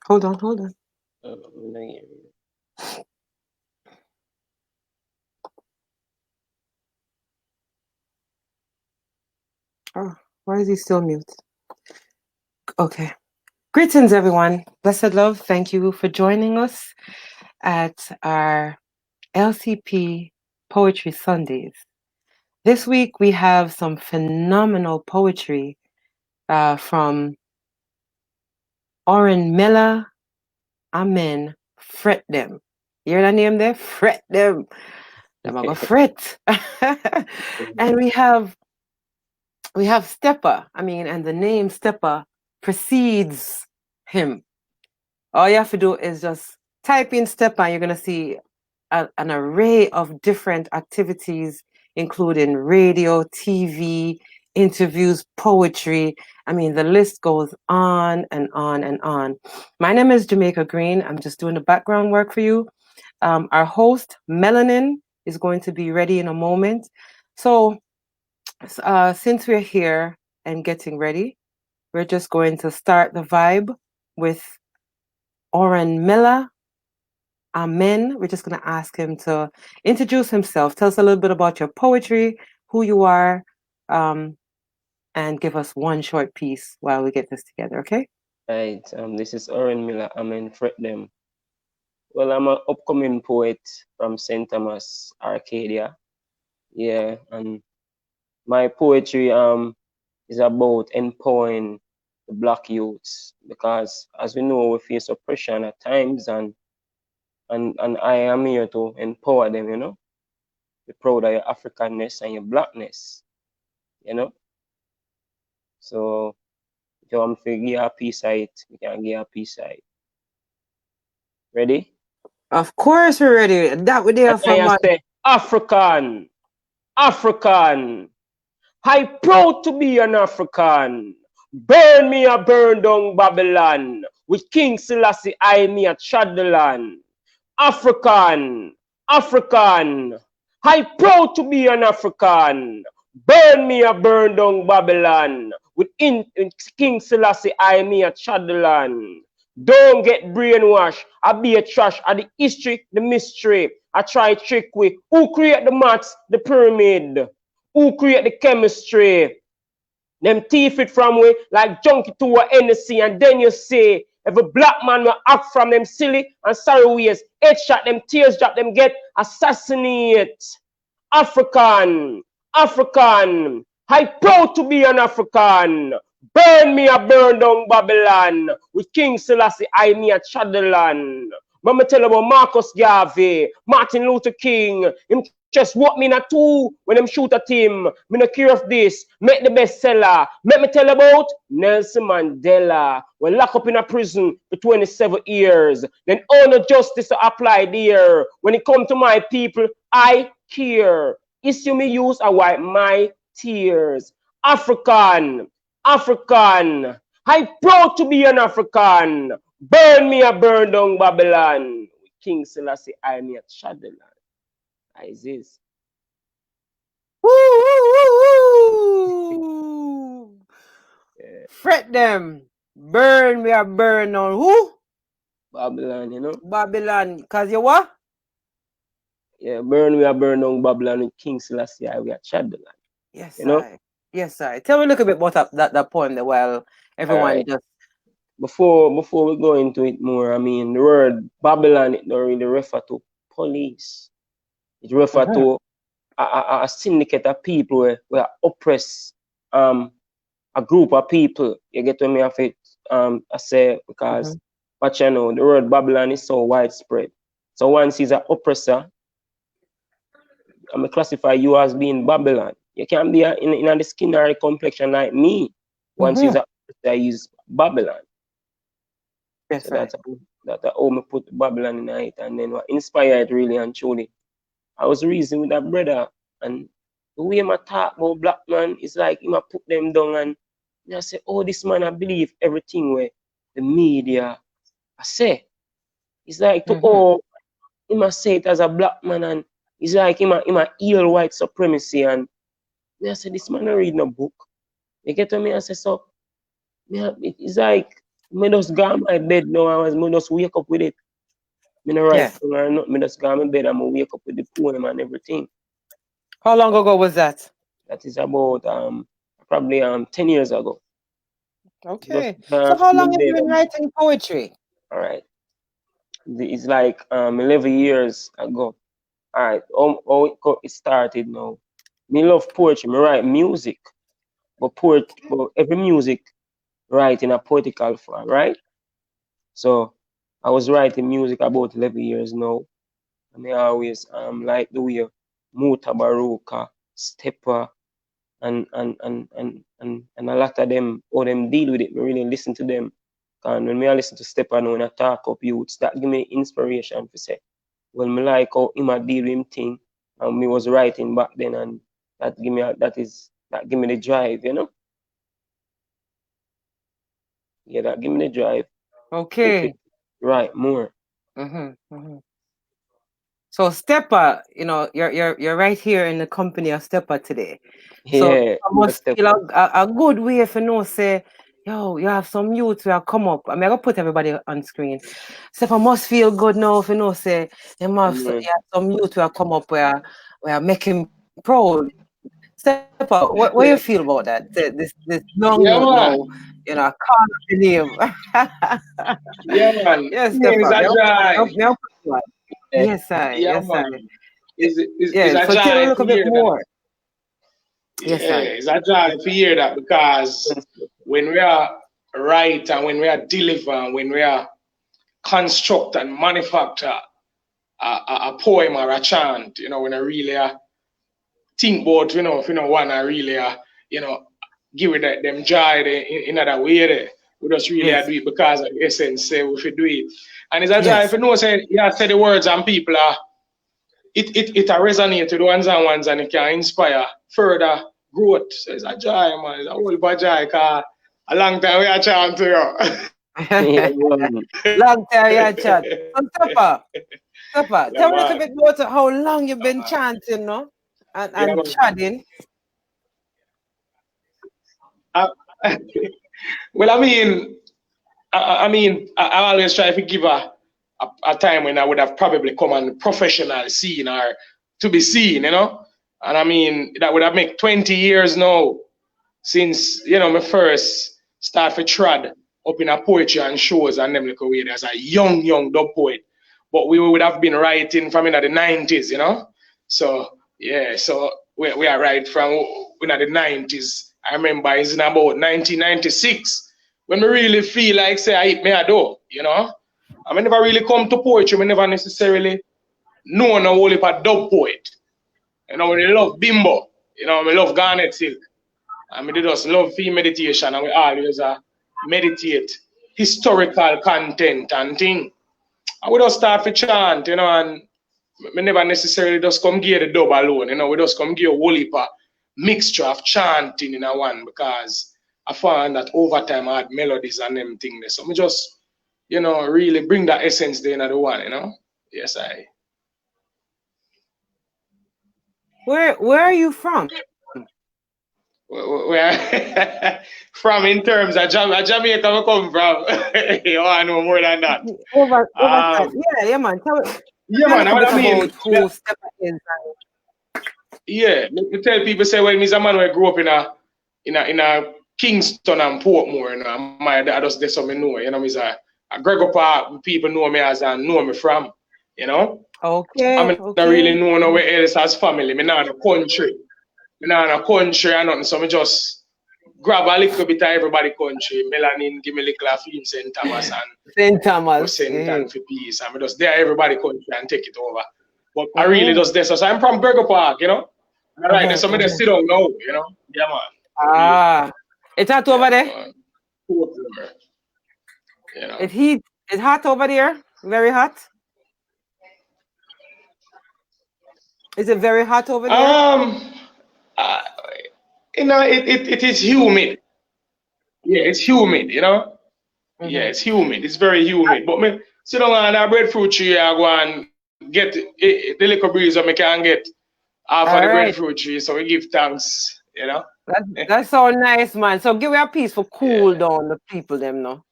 Hold on, hold on. No. Oh, why is he still mute? Okay. Greetings, everyone. Blessed love. Thank you for joining us at our LCP Poetry Sundays. This week we have some phenomenal poetry from Oren Miller. Amen. Fret them. You hear that name there? Fret them. Them are gonna fret. And we have Stepper. And the name Stepper precedes him. All you have to do is just type in Stepper, and you're gonna see an array of different activities, including radio, TV, interviews, poetry. The list goes on and on and on. My name is Jamaica Green. I'm just doing the background work for you. Our host, Melanin, is going to be ready in a moment. So, since we're here and getting ready, we're just going to start the vibe with Oren Miller. Amen. We're just going to ask him to introduce himself. Tell us a little bit about your poetry, who you are, and give us one short piece while we get this together, okay? Right. This is Oren Miller. Amen. Fret them. Well, I'm an upcoming poet from St. Thomas, Arcadia. Yeah, and my poetry is about empowering the Black youths because, as we know, we face oppression at times, and I am here to empower them. Be proud of your Africanness and your Blackness. So if you want to give a piece of it, you can give a piece of it. Ready? Of course we're ready. That we there And for then you man. say, African. I proud to be an African. Burn me a burn down Babylon. With King Selassie I me a trod the land. African. I proud to be an African. Burn me a burn down Babylon. With King Selassie I me a trod the land. Don't get brainwashed. I be a trash. I the history, the mystery. I try trick with who create the maths, the pyramid. Who create the chemistry. Them thief it from we like junkie to a NSC, and then you say if a black man will act from them silly and sorry ways, headshot them, tears drop them, get assassinate. African. I proud to be an African. Burn me a burn down Babylon. With King Selassie, I me a Chadaland. Mama tell about Marcus Garvey, Martin Luther King. Him just what me not two when them shoot at him. Me no care of this. Make the bestseller. Make me tell about Nelson Mandela. When locked up in a prison for 27 years. Then all the justice applied there. When it come to my people, I care. Issue me use a wipe my tears. African. I proud to be an African. Burn me a burn down Babylon. King Selassie, I me a Shadowland. Is this. Woo, woo, woo. Yeah. Fret them. Burn me a burn on who? Babylon, Babylon. Cause you what? Yeah, burn me a burn on Babylon with King Selassie, we are Shadowland. Yes, sir. Yes, sir. Tell me a little bit about that poem there while everyone just... Before we go into it more, the word Babylon, it don't really refer to police. It refer to a syndicate of people where oppress a group of people. You get what me have it I say, because but the word Babylon is so widespread. So once he's an oppressor, I'm classify you as being Babylon. You can't be in the skin or the complexion like me. Once he's an oppressor, he's Babylon. Yes, so that's how me put Babylon in it, and then what inspired really and truly. I was reasoning with that brother, and the way I talk about black man is like him put them down, and I say, oh, this man I believe everything where the media I say. It's like to all him I say it as a black man, and it's like him a heal white supremacy, and I say this man I read no book. You get what me I say, so it's like Me just got my bed now. Me just wake up with it. Me no write Yeah. song or nothing. Me just got my bed and me wake up with the poem and everything. How long ago was that? That is about probably 10 years ago. Just Okay. So dance how in the long have you bed. been writing poetry? All right. It's like 11 years ago. All right. It started now. Me love poetry. Me write music, but every music write in a poetical form, right? So I was writing music about 11 years now. And I always like the way Muta Baruka, Stepper, and a lot of them, how them deal with it. Me really listen to them. And when I listen to Stepper now and I talk up youths, that give me inspiration to say, well, me like how him a deal with him thing, and me was writing back then, and that give me the drive, you know. Yeah, that give me the drive. If Okay. it right more. Mm-hmm. So Stepper, you're right here in the company of Stepper today. So Yeah, I yeah, must feel Stepper. a good way if you know say, yo, you have some youth who have come up. I mean, I gotta put everybody on screen. Stepper must feel good now if you know say you Mm. have some youth who have come up where make him proud. Stepper, what you feel about that? This young youth Yeah, now, man. I call up the name. Yeah, man. Yes, Things Stepper. are dry. Yeah. Yes, I. Yeah, Yes, I. man. Is Yeah. a So tell a joy to little bit hear that. more. Yes, Yeah, I. it's a joy to hear that because when we are write and when we are deliver and when we are construct and manufacture a poem or a chant, when I really think about, if want to really, you know, give it them joy in other way there. We just really Yes. do it because of the essence say we should do it. And it's a joy if Yes. you know say say the words and people are it resonate with ones and it can inspire further growth. So it's a joy, man. It's a whole bunch of joy because a long time we are chanting. Yeah, man. Long time yeah, chat. So Stepper, Yeah, tell me a little man. bit about how long you've been chanting, no? Yeah, And man. chatting. Uh, well, I always try to give a time when I would have probably come on professional scene or to be seen. And that would have made 20 years now since, my first start for trad up in a poetry and shows and them little way as a young dub poet. But we would have been writing from in the 90s. So yeah, so we are right from in the 90s. I remember it's in about 1996 when we really feel like say I hit me a door. I never really come to poetry, we never necessarily know no whole heap of dub poet. We love bimbo, we love garnet silk. And we just love free meditation and we always meditate historical content and thing. And we just start to chant, and we never necessarily just come give the dub alone, we just come give a whole heap of mixture of chanting in a one because I found that over time I had melodies and them things. So we just, really bring that essence there in the one. Yes, I. Where are you from? Where from in terms of Jamaica we come from. You want to know more than that. Oversight. Um, Yeah, man. Tell me yeah, a man. little What bit I about mean, who Stepper is. yeah. Me tell people say, well, me's a man who grew up in a Kingston and Portmore. My dad just there, so me know. Me's a Gregor Park. People know me as and know me from. You know, I Okay, mean, not okay. really know nowhere else as family. Me not in a country. Me not in a country and nothing. So me just grab a little bit of everybody country. Melanin give me a little of him St. Thomas and St. go Thomas. St. Mm-hmm. and for peace. I'm just there everybody country and take it over. But I really Mm-hmm. just there. So I'm from Gregor Park. All right, there's somebody that Mm-hmm. sit down now. Yeah man. Really. Ah, it's hot Yeah over there. man. Portmore, you know. It heat. It's hot over there. Very hot. Is it very hot over there? Um uh, it is humid. Yeah, it's humid. Yeah, Mm-hmm. it's humid. It's very humid. But me sit down on a breadfruit tree, I go and get the little breeze that me can get off of All the right. breadfruit tree. So we give thanks. That's so nice, man. So give me a piece for Yeah. cool down the people them now.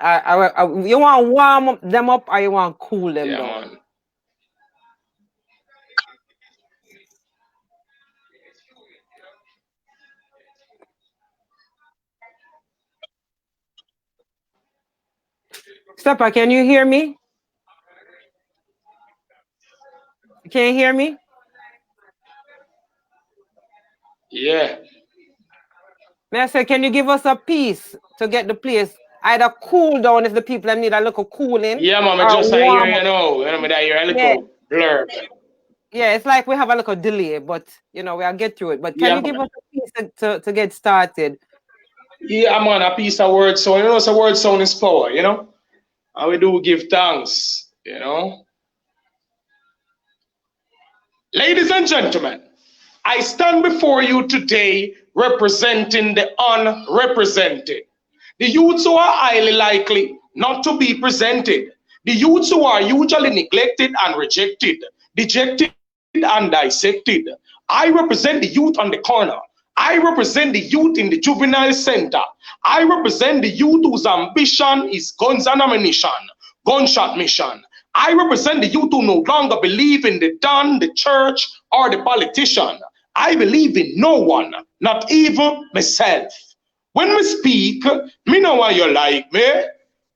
You want warm them up or you want cool them Yeah, down? man. Stepper, can you hear me? Can you hear me? Yeah. May I say, can you give us a piece to get the place either cool down if the people them need a little cooling Yeah, man, I or just I hear warm you up? know. You know, me that hear a Yeah, little blur. yeah, it's like we have a little delay, but we'll get through it. But can Yeah, you give man. us a piece to get started? Yeah, man, a piece of word sound. You know, so word sound is power, you know? And we do give thanks, you know? Ladies and gentlemen, I stand before you today representing the unrepresented. The youths who are highly likely not to be presented. The youths who are usually neglected and rejected, dejected and dissected. I represent the youth on the corner. I represent the youth in the juvenile center. I represent the youth whose ambition is guns and ammunition, gunshot mission. I represent the youth who no longer believe in the don, the church, or the politician. I believe in no one, not even myself. When we speak, me know why you like me.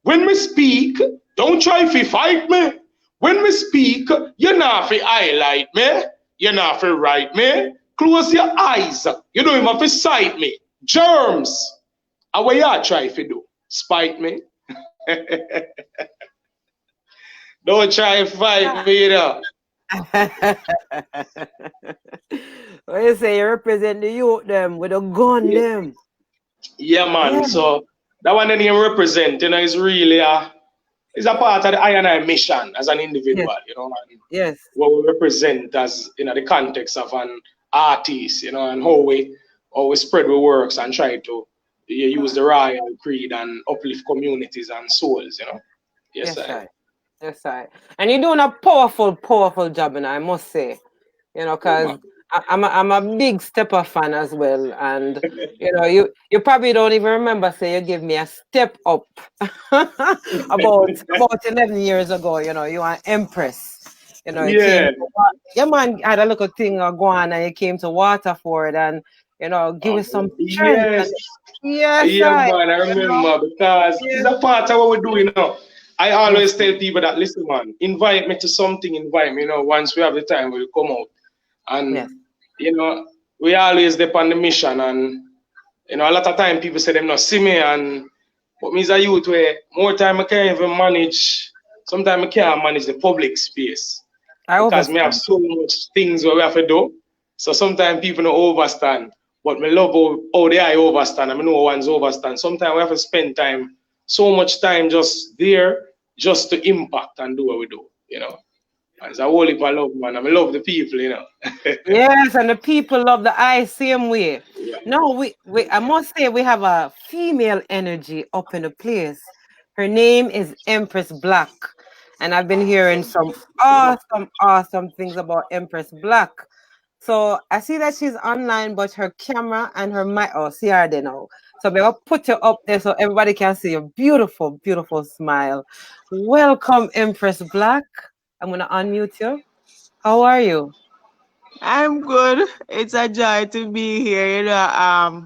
When we speak, don't try to fight me. When we speak, you not fi highlight me. You not fi write me. Close your eyes. You don't even have to sight me. Germs. And what you try to do? Spite me. Don't try to fight me, you know. What you say? You represent the youth them with a gun Yeah, them. yeah, Yeah. man. So that one that you represent, you know, is really is a part of the I and I mission as an Yes. individual, you know, and Yes. what we represent as the context of an artist, you know, and how we spread our works and try to use the royal creed and uplift communities and souls, you know. Yes, Yes, I. I. Yes, I. And you're doing a powerful, powerful job, and I must say, Yeah, man. because I'm a big Stepper fan as well, and you probably don't even remember. Say you give me a step up about 11 years ago. You are Empress. You came. Yeah. Your man had a little thing go on, and you came to Waterford, and give us some strength. Yes. And yes, Yeah, I. man, I remember because it's Yes, a part of what we do, you know. I yes, always tell people that, listen, man, invite me to something, invite me, you know, once we have the time, we'll come out. yes. And, you know, we always dep on the mission. And, you know, a lot of time people say them not see me. And, but me as a youth, where more time I can't even manage, sometimes I can't manage the public space I because me have understand. so much things where we have to do. So sometimes people don't overstand. But me love how they are overstand. I mean, no one's overstand. Sometimes we have to spend time, so much time just there, just to impact and do what we do, you know. And it's a whole heap of love, man. I mean, love the people, you know. Yes, and the people love the eye same way. Yeah. No, we I must say we have a female energy up in the place. Her name is Empress Black. And I've been hearing some awesome, awesome things about Empress Black. So I see that she's online, but her camera and her mic, oh, see her there now. So we'll put you up there so everybody can see your beautiful, beautiful smile. Welcome, Empress Black. I'm gonna unmute you. How are you? I'm good. It's a joy to be here. I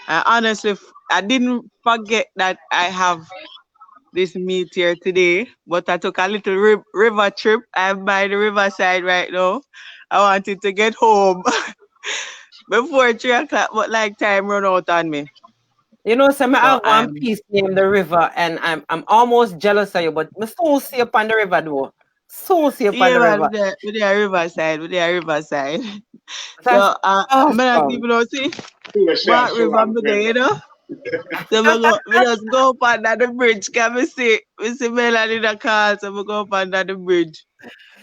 honestly, I didn't forget that I have this meet here today, but I took a little river trip. I'm by the riverside right now. I wanted to get home before 3 o'clock, but like time run out on me. Some I So have one I'm piece named the river, and I'm almost jealous of you, but I soon see you on the river though. Soon see you on yeah, the man, river. with the riverside, with the riverside. So That's many awesome. people don't see Sure, sure, what river sure, me there, man. So we just go up under the bridge. Can we see Melanie in the car, so we go up under the bridge.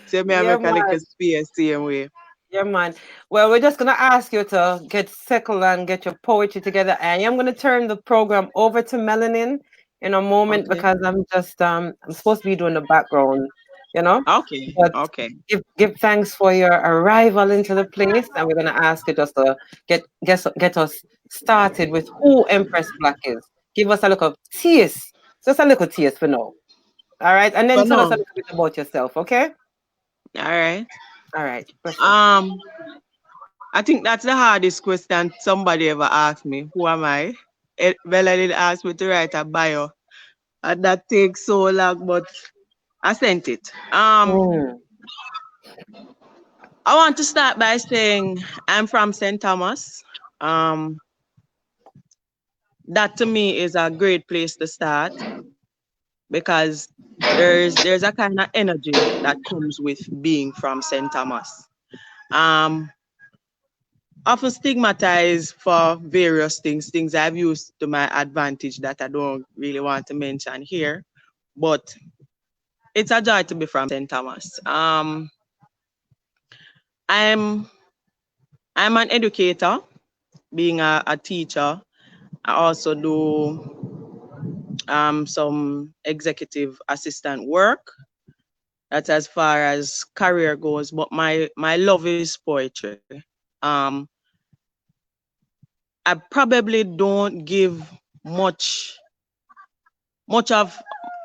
So me I Yeah, make a man. little space same way. Yeah, man. Well, we're just gonna ask you to get settled and get your poetry together, and I'm gonna turn the program over to Melanin in a moment Okay. because I'm supposed to be doing the background, you know. Okay. But Okay. give thanks for your arrival into the place, and we're gonna ask you just to get us started with who Empress Black is. give us a little taste, just a little taste for now. All right, and then For tell us a now. little bit about yourself, okay? All right. All right, bless you. Um, I think that's the hardest question somebody ever asked me. Who am I? Bella did ask me to write a bio, and that takes so long, but I sent it. Mm. I want to start by saying I'm from St. Thomas. Um, that to me is a great place to start because there's a kind of energy that comes with being from St. Thomas. Um, Often stigmatized for various things I've used to my advantage that I don't really want to mention here, but it's a joy to be from St. Thomas. I'm I'm an educator, being a teacher. I also do some executive assistant work. That's as far as career goes. But my love is poetry. Um, I probably don't give much much of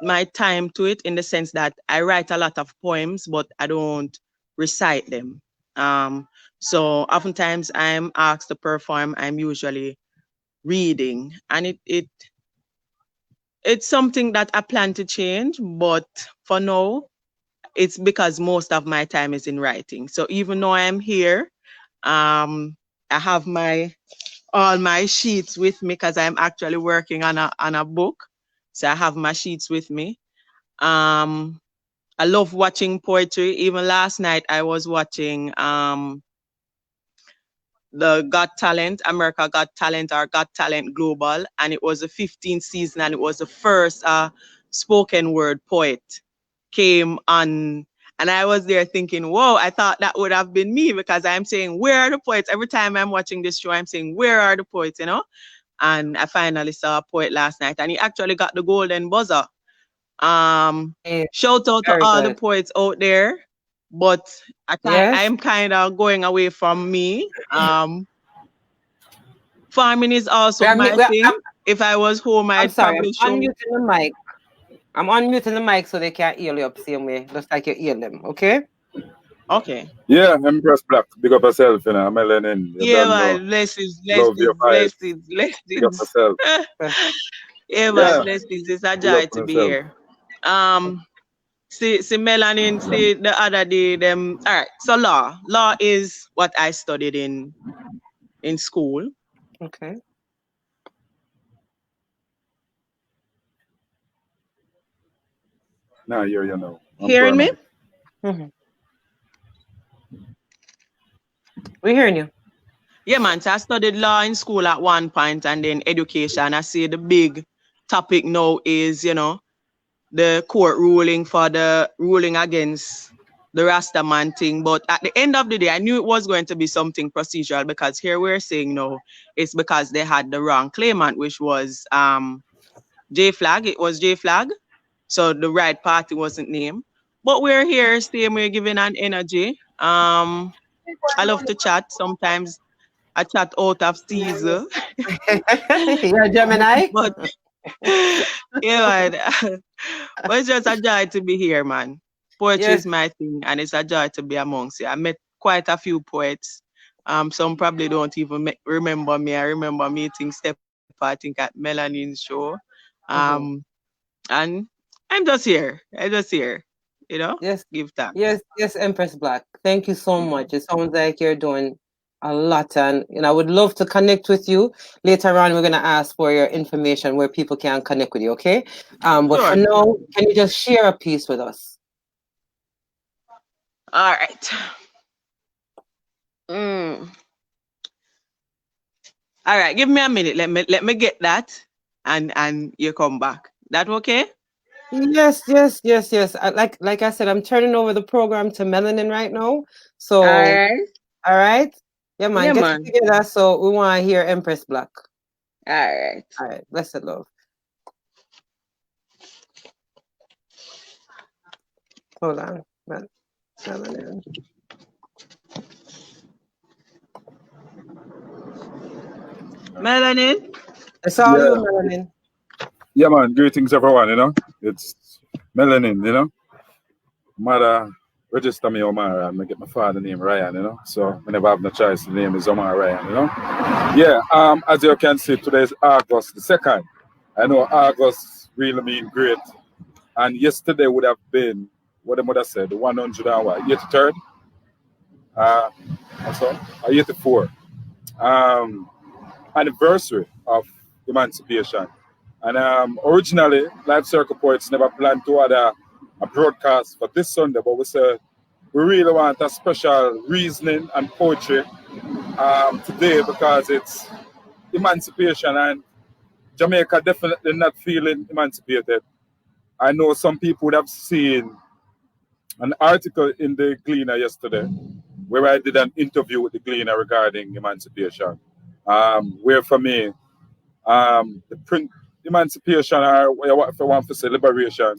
my time to it in the sense that I write a lot of poems, but I don't recite them. So oftentimes I'm asked to perform. I'm usually reading, and it's something that I plan to change, but for now, it's because most of my time is in writing. So even though I'm here, I have my all my sheets with me because I'm actually working on a book. So I have my sheets with me. Um, I love watching poetry. Even last night I was watching the Got Talent, America Got Talent or Got Talent Global, and it was the 15th season, and it was the first spoken word poet came on. And I was there thinking, whoa, I thought that would have been me because I'm saying, where are the poets? Every time I'm watching this show, I'm saying, where are the poets, you know? And I finally saw a poet last night, and he actually got the golden buzzer. Yeah, Shout out to very all the good. poets out there, but Yes. I'm kind of going away from me. Farming is We also are, my I'm, thing. If I was home, I'm I'd sorry, probably I'm show. unmuting the mic. I'm unmuting the mic so they can't hear you up same way, just like you hear them, okay? Okay. Yeah, Empress Black. Big up yourself, you know. Melanin. You Yeah, don't know. man. Blessings, Love your blessings, vibes. blessings, Big up blessings. yourself. Bless Yeah, man. Yeah, Blessings. It's a big up joy on to be yourself. here. See Melanin, see the other day, them. All right. So law is what I studied in school. Okay. Nah, here you know. I'm Hearing me? permanent. Hmm. We're hearing you. Yeah, man. So I studied law in school at one point, and then education. I see the big topic now is, the court ruling against the Rastaman thing. But at the end of the day, I knew it was going to be something procedural because here we're saying no, it's because they had the wrong claimant, which was J Flag. It was J Flag. So the right party wasn't named. But we're here, same way giving an energy. I love to chat. Sometimes I chat out of season. You're a Gemini? But yeah, man. But it's just a joy to be here, man. Poetry Yes. is my thing, and it's a joy to be amongst you. I met quite a few poets. Some probably don't even remember me. I remember meeting Steph, I think, at Melanin's show. Hmm. And I'm just here. I'm just here. Yes. Give thanks. Yes. Yes, Empress Black. Thank you so much. It sounds like you're doing a lot, and I would love to connect with you later on. We're gonna ask for your information where people can connect with you. Okay. But for Sure. now, can you just share a piece with us? All right. Mm. All right. Give me a minute. Let me get that, and you come back. That okay? Yes, yes, yes, yes. Like I said, I'm turning over the program to Melanin right now. All So, right. all right. Yeah, man, Yeah, get it man. together. So we want to hear Empress Black. All right. All right, blessed love. Hold on, Melanin. Melanin. It's all you, Yeah, Melanin. Yeah, man. Greetings, everyone. It's Melanin. Mother register me Omar and I get my father name Ryan. So I never have no choice. The name is Omar Ryan. Yeah. As you can see, today is August the 2nd. I know August really mean great. And yesterday would have been what the mother said, the 100 and what, 83rd? Uh, also, 84. Um, anniversary of emancipation. And originally, Live Circle Poets never planned to add a broadcast for this Sunday, but we said we really want a special reasoning and poetry today because it's emancipation and Jamaica definitely not feeling emancipated. I know some people would have seen an article in the Gleaner yesterday where I did an interview with the Gleaner regarding emancipation. Where for me, the print emancipation or if I want to say liberation,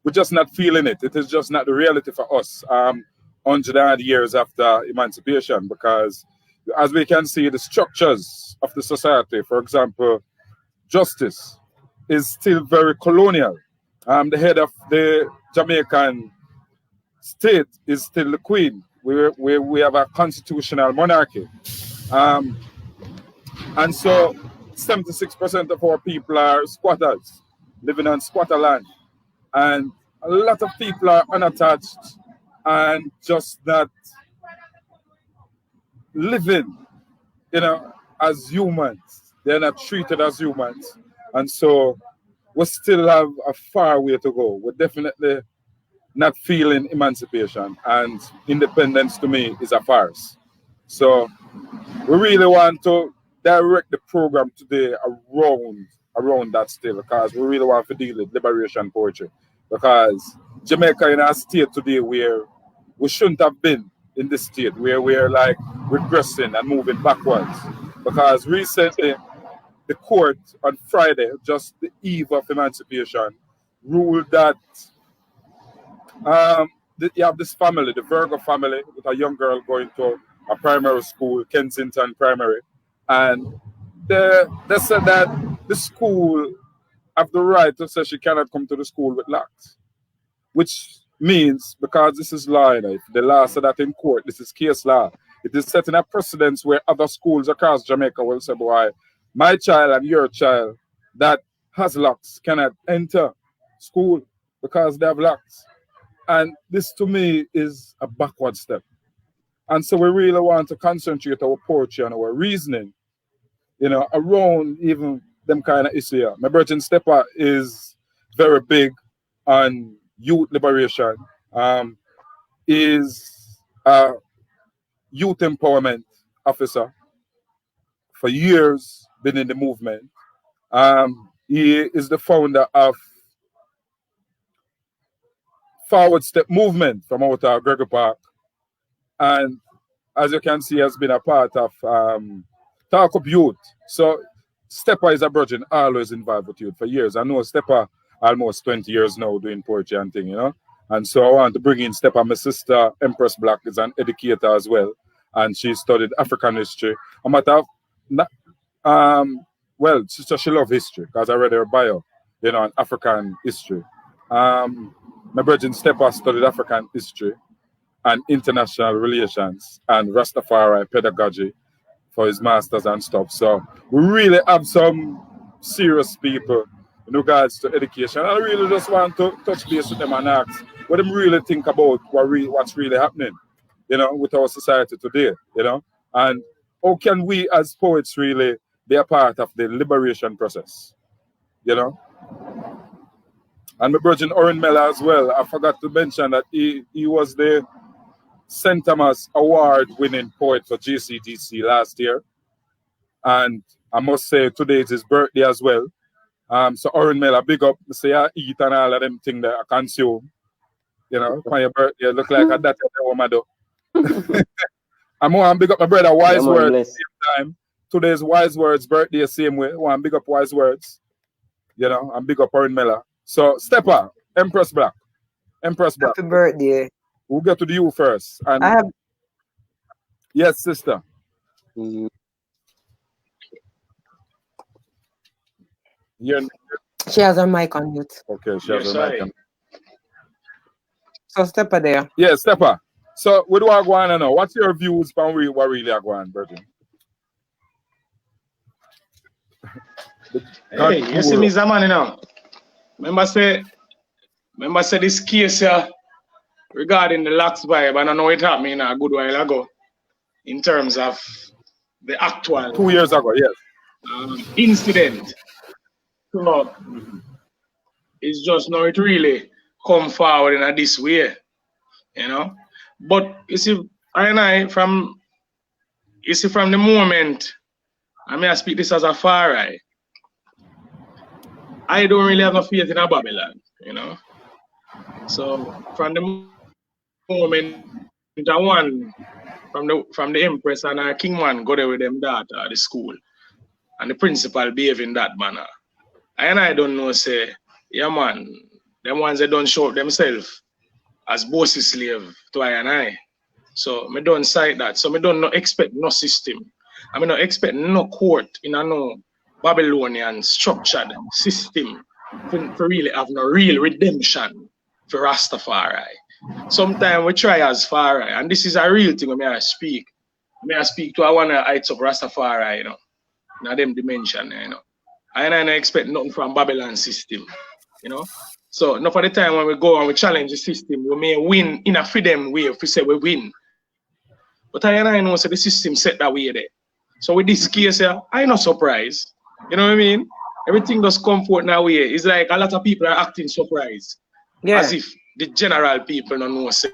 we're just not feeling it. It is just not the reality for us 100 years after emancipation because as we can see, the structures of the society, for example, justice is still very colonial. The head of the Jamaican state is still the queen. We have a constitutional monarchy. Um, and so 76% of our people are squatters, living on squatter land. And a lot of people are unattached and just not living, as humans. They're not treated as humans. And so we still have a far way to go. We're definitely not feeling emancipation. And independence to me is a farce. So we really want to direct the program today around that still because we really want to deal with liberation poetry because Jamaica in a state today where we shouldn't have been in this state where we're like regressing and moving backwards because recently the court on Friday, just the eve of emancipation, ruled that you have this family, the Virgo family, with a young girl going to a primary school, Kensington Primary, and they said that the school have the right to say she cannot come to the school with locks, which means because this is law, if the law said that in court, this is case law. It is setting a precedence where other schools across Jamaica will say, boy, my child and your child that has locks cannot enter school because they have locks. And this to me is a backward step. And so we really want to concentrate our poetry and our reasoning, around even them kind of issue. My Virgin Stepper is very big on youth liberation, is a youth empowerment officer for years, been in the movement. He is the founder of Forward Step Movement from out of Gregory Park. And as you can see, has been a part of Talk Up Youth. So Stepper is a virgin, always involved with youth for years. I know Stepper almost 20 years now doing poetry and thing. And so I want to bring in Stepper. My sister, Empress Black, is an educator as well. And she studied African history. A matter of, she loves history because I read her bio, on African history. My virgin Stepper studied African history and international relations and Rastafari pedagogy for his masters and stuff. So we really have some serious people in regards to education. I really just want to touch base with them and ask what them really think about what's really happening, with our society today, and how can we as poets really be a part of the liberation process, And my virgin Oren Mella as well. I forgot to mention that he was the St. Thomas Award winning poet for GCDC last year. And I must say today is his birthday as well. So Oren Miller, big up, say I eat and all of them things that I consume. For your birthday, look like a that woman do. I'm going to big up my brother Wise Words at the same time. Today's Wise Words birthday same way. I want to big up Wise Words. And big up Oren Miller. So Stepper, Empress Black. Happy birthday. We'll get to you first. And I have yes, sister. Mm. You're She has her mic on mute. Okay, she has Yes, her mic I. on. So step her there. Yeah, Stepper. So what do I go on now? What's your views on what really are going on, Virgin? The God Hey, you see cool. me, Zaman, you know. Remember say this case here regarding the lax vibe, and I know it happened a good while ago in terms of the actual 2 years ago, yes. incident. So it's just now it really come forward in a this way, you know. But you see, from the moment, I mean I speak this as a far eye, I don't really have no faith in a Babylon, you know. So from the moment I won from the Empress and our King one go there with them daughter at the school and the principal behave in that manner. And I don't know say, yeah man, them ones they don't show up themselves as bossy slave to I and I. So me don't cite that. So me don't no expect no system. I mean no expect no court in a no Babylonian structured system for really have no real redemption for Rastafari. Sometimes we try as far, and this is a real thing when I speak. May I speak to one of the heights of Rastafari, you know, in them dimension, you know. And I don't expect nothing from Babylon system, you know. So not for the time when we go and we challenge the system, we may win in a freedom way if we say we win. But I know so the system set that way there. So with this case here, I'm not surprised. You know what I mean? Everything does come forth now way. It's like a lot of people are acting surprised. Yeah. As if the general people don't know say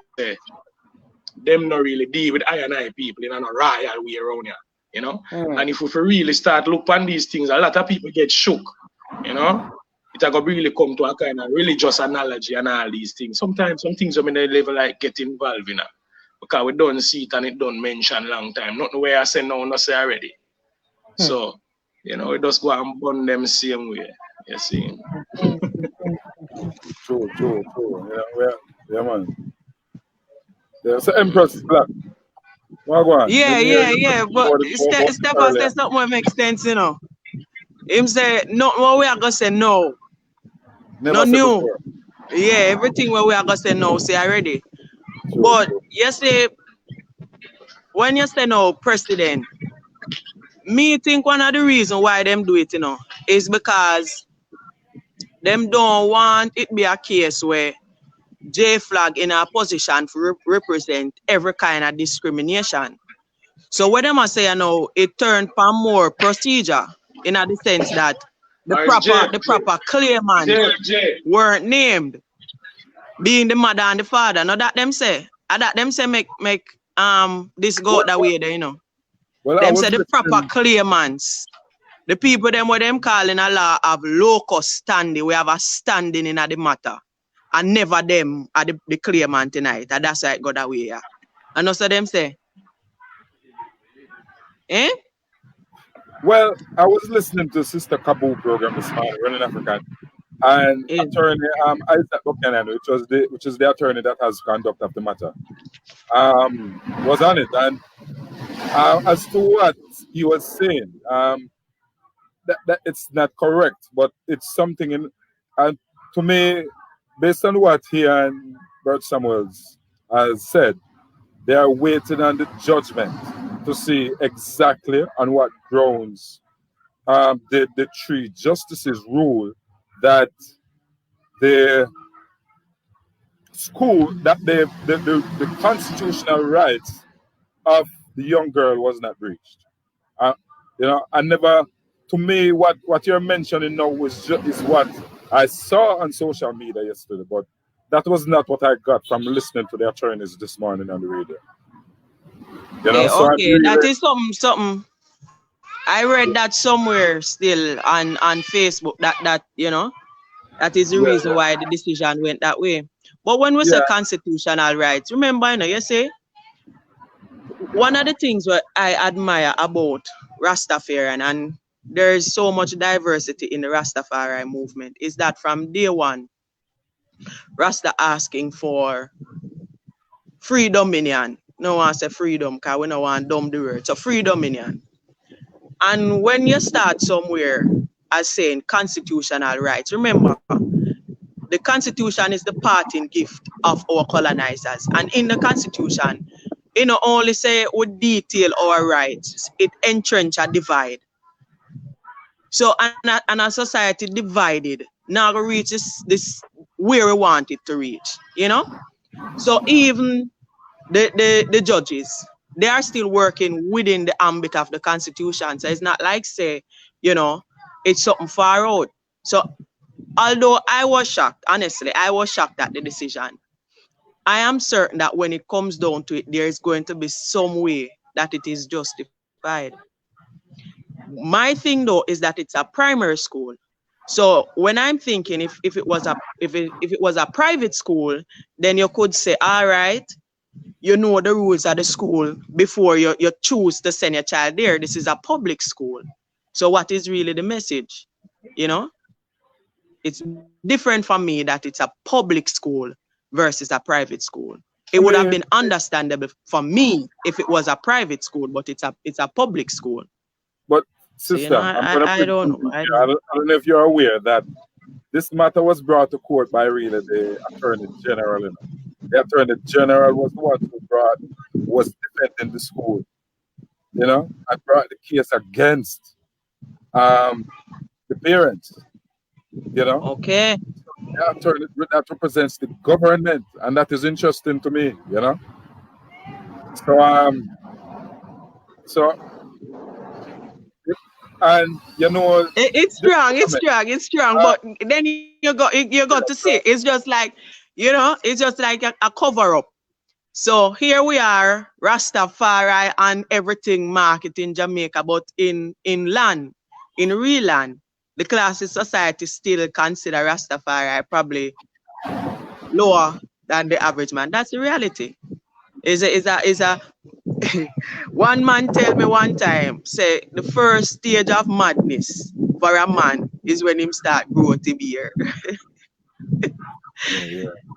them not really deal with I and I people in a royal way around here, you know. And if we really start look on these things, a lot of people get shook, you know. It will really come to a kind of religious analogy and all these things. Sometimes some things I mean they never like get involved in it. Because we don't see it and it don't mention long time. Not the way I say no, not say already. So, you know, we just go and burn them same way. You see. True. Yeah, man. Yeah, so Empress is black. What go on? Yeah. But Stefan said something that makes sense, you know. Him say no what we are gonna say no. Never No said new. before. Yeah, everything what we are gonna say no, say already. True. But you say when you say no, president, me think one of the reasons why them do it, you know, is because them don't want it be a case where J Flag in a position to represent every kind of discrimination. So what them I say, you know, it turned for more procedure in a the sense that the proper claimants weren't named, being the mother and the father. Now that them say, make this go that way there, you know. Well, Them say the proper claimants, the people them what them calling a law have locus standing. We have a standing in the matter. And never them are the claimant tonight. And that's why it go that way. Yeah. And also them say, eh? Well, I was listening to Sister Kabu program this morning, Running African, and attorney Isaac Buchanan, which is the attorney that has conduct of the matter, was on it, and as to what he was saying, that it's not correct, but it's something in, and to me, based on what he and Bert Samuels has said, they are waiting on the judgment to see exactly on what grounds the three justices rule that the school, that the constitutional rights of the young girl was not breached. You know, I never, to me, what you're mentioning now is what I saw on social media yesterday, but that was not what I got from listening to the attorneys this morning on the radio. You know, so okay, really, that is something. I read that somewhere still on Facebook that you know that is the reason why the decision went that way. But when we say constitutional rights, remember, you know, you say one of the things what I admire about Rastafarian, and there is so much diversity in the Rastafari movement, is that from day one, Rasta asking for free dominion. No one say freedom because we don't want dumb the word. So free dominion. And when you start somewhere as saying constitutional rights. Remember, the Constitution is the parting gift of our colonizers. And in the Constitution, it not only say would detail our rights, it entrench a divide. So and a society divided now reach this where we want it to reach, you know? So even the judges, they are still working within the ambit of the Constitution. So it's not like say, you know, it's something far out. So although I was shocked, honestly, I was shocked at the decision. I am certain that when it comes down to it, there is going to be some way that it is justified. My thing though is that it's a primary school. So when I'm thinking if it was a private school, then you could say, all right, you know the rules of the school before you choose to send your child there. This is a public school. So what is really the message? You know? It's different for me that it's a public school versus a private school. It would have been understandable for me if it was a private school, but it's a public school. But So, sister, you know, I I don't know. I don't know if you're aware that this matter was brought to court by really the Attorney General. You know. The Attorney General was the one who was defending the school, you know, and brought the case against the parents, you know. Okay. The attorney that represents the government, and that is interesting to me, you know. So and you know It's strong, but then you got to see it's just like, you know, it's just like a cover up. So here we are, Rastafari and everything marketing Jamaica, but in land, in real land, the classist society still consider Rastafari probably lower than the average man. That's the reality. Is a one man tell me one time, say the first stage of madness for a man is when him start growing to beard.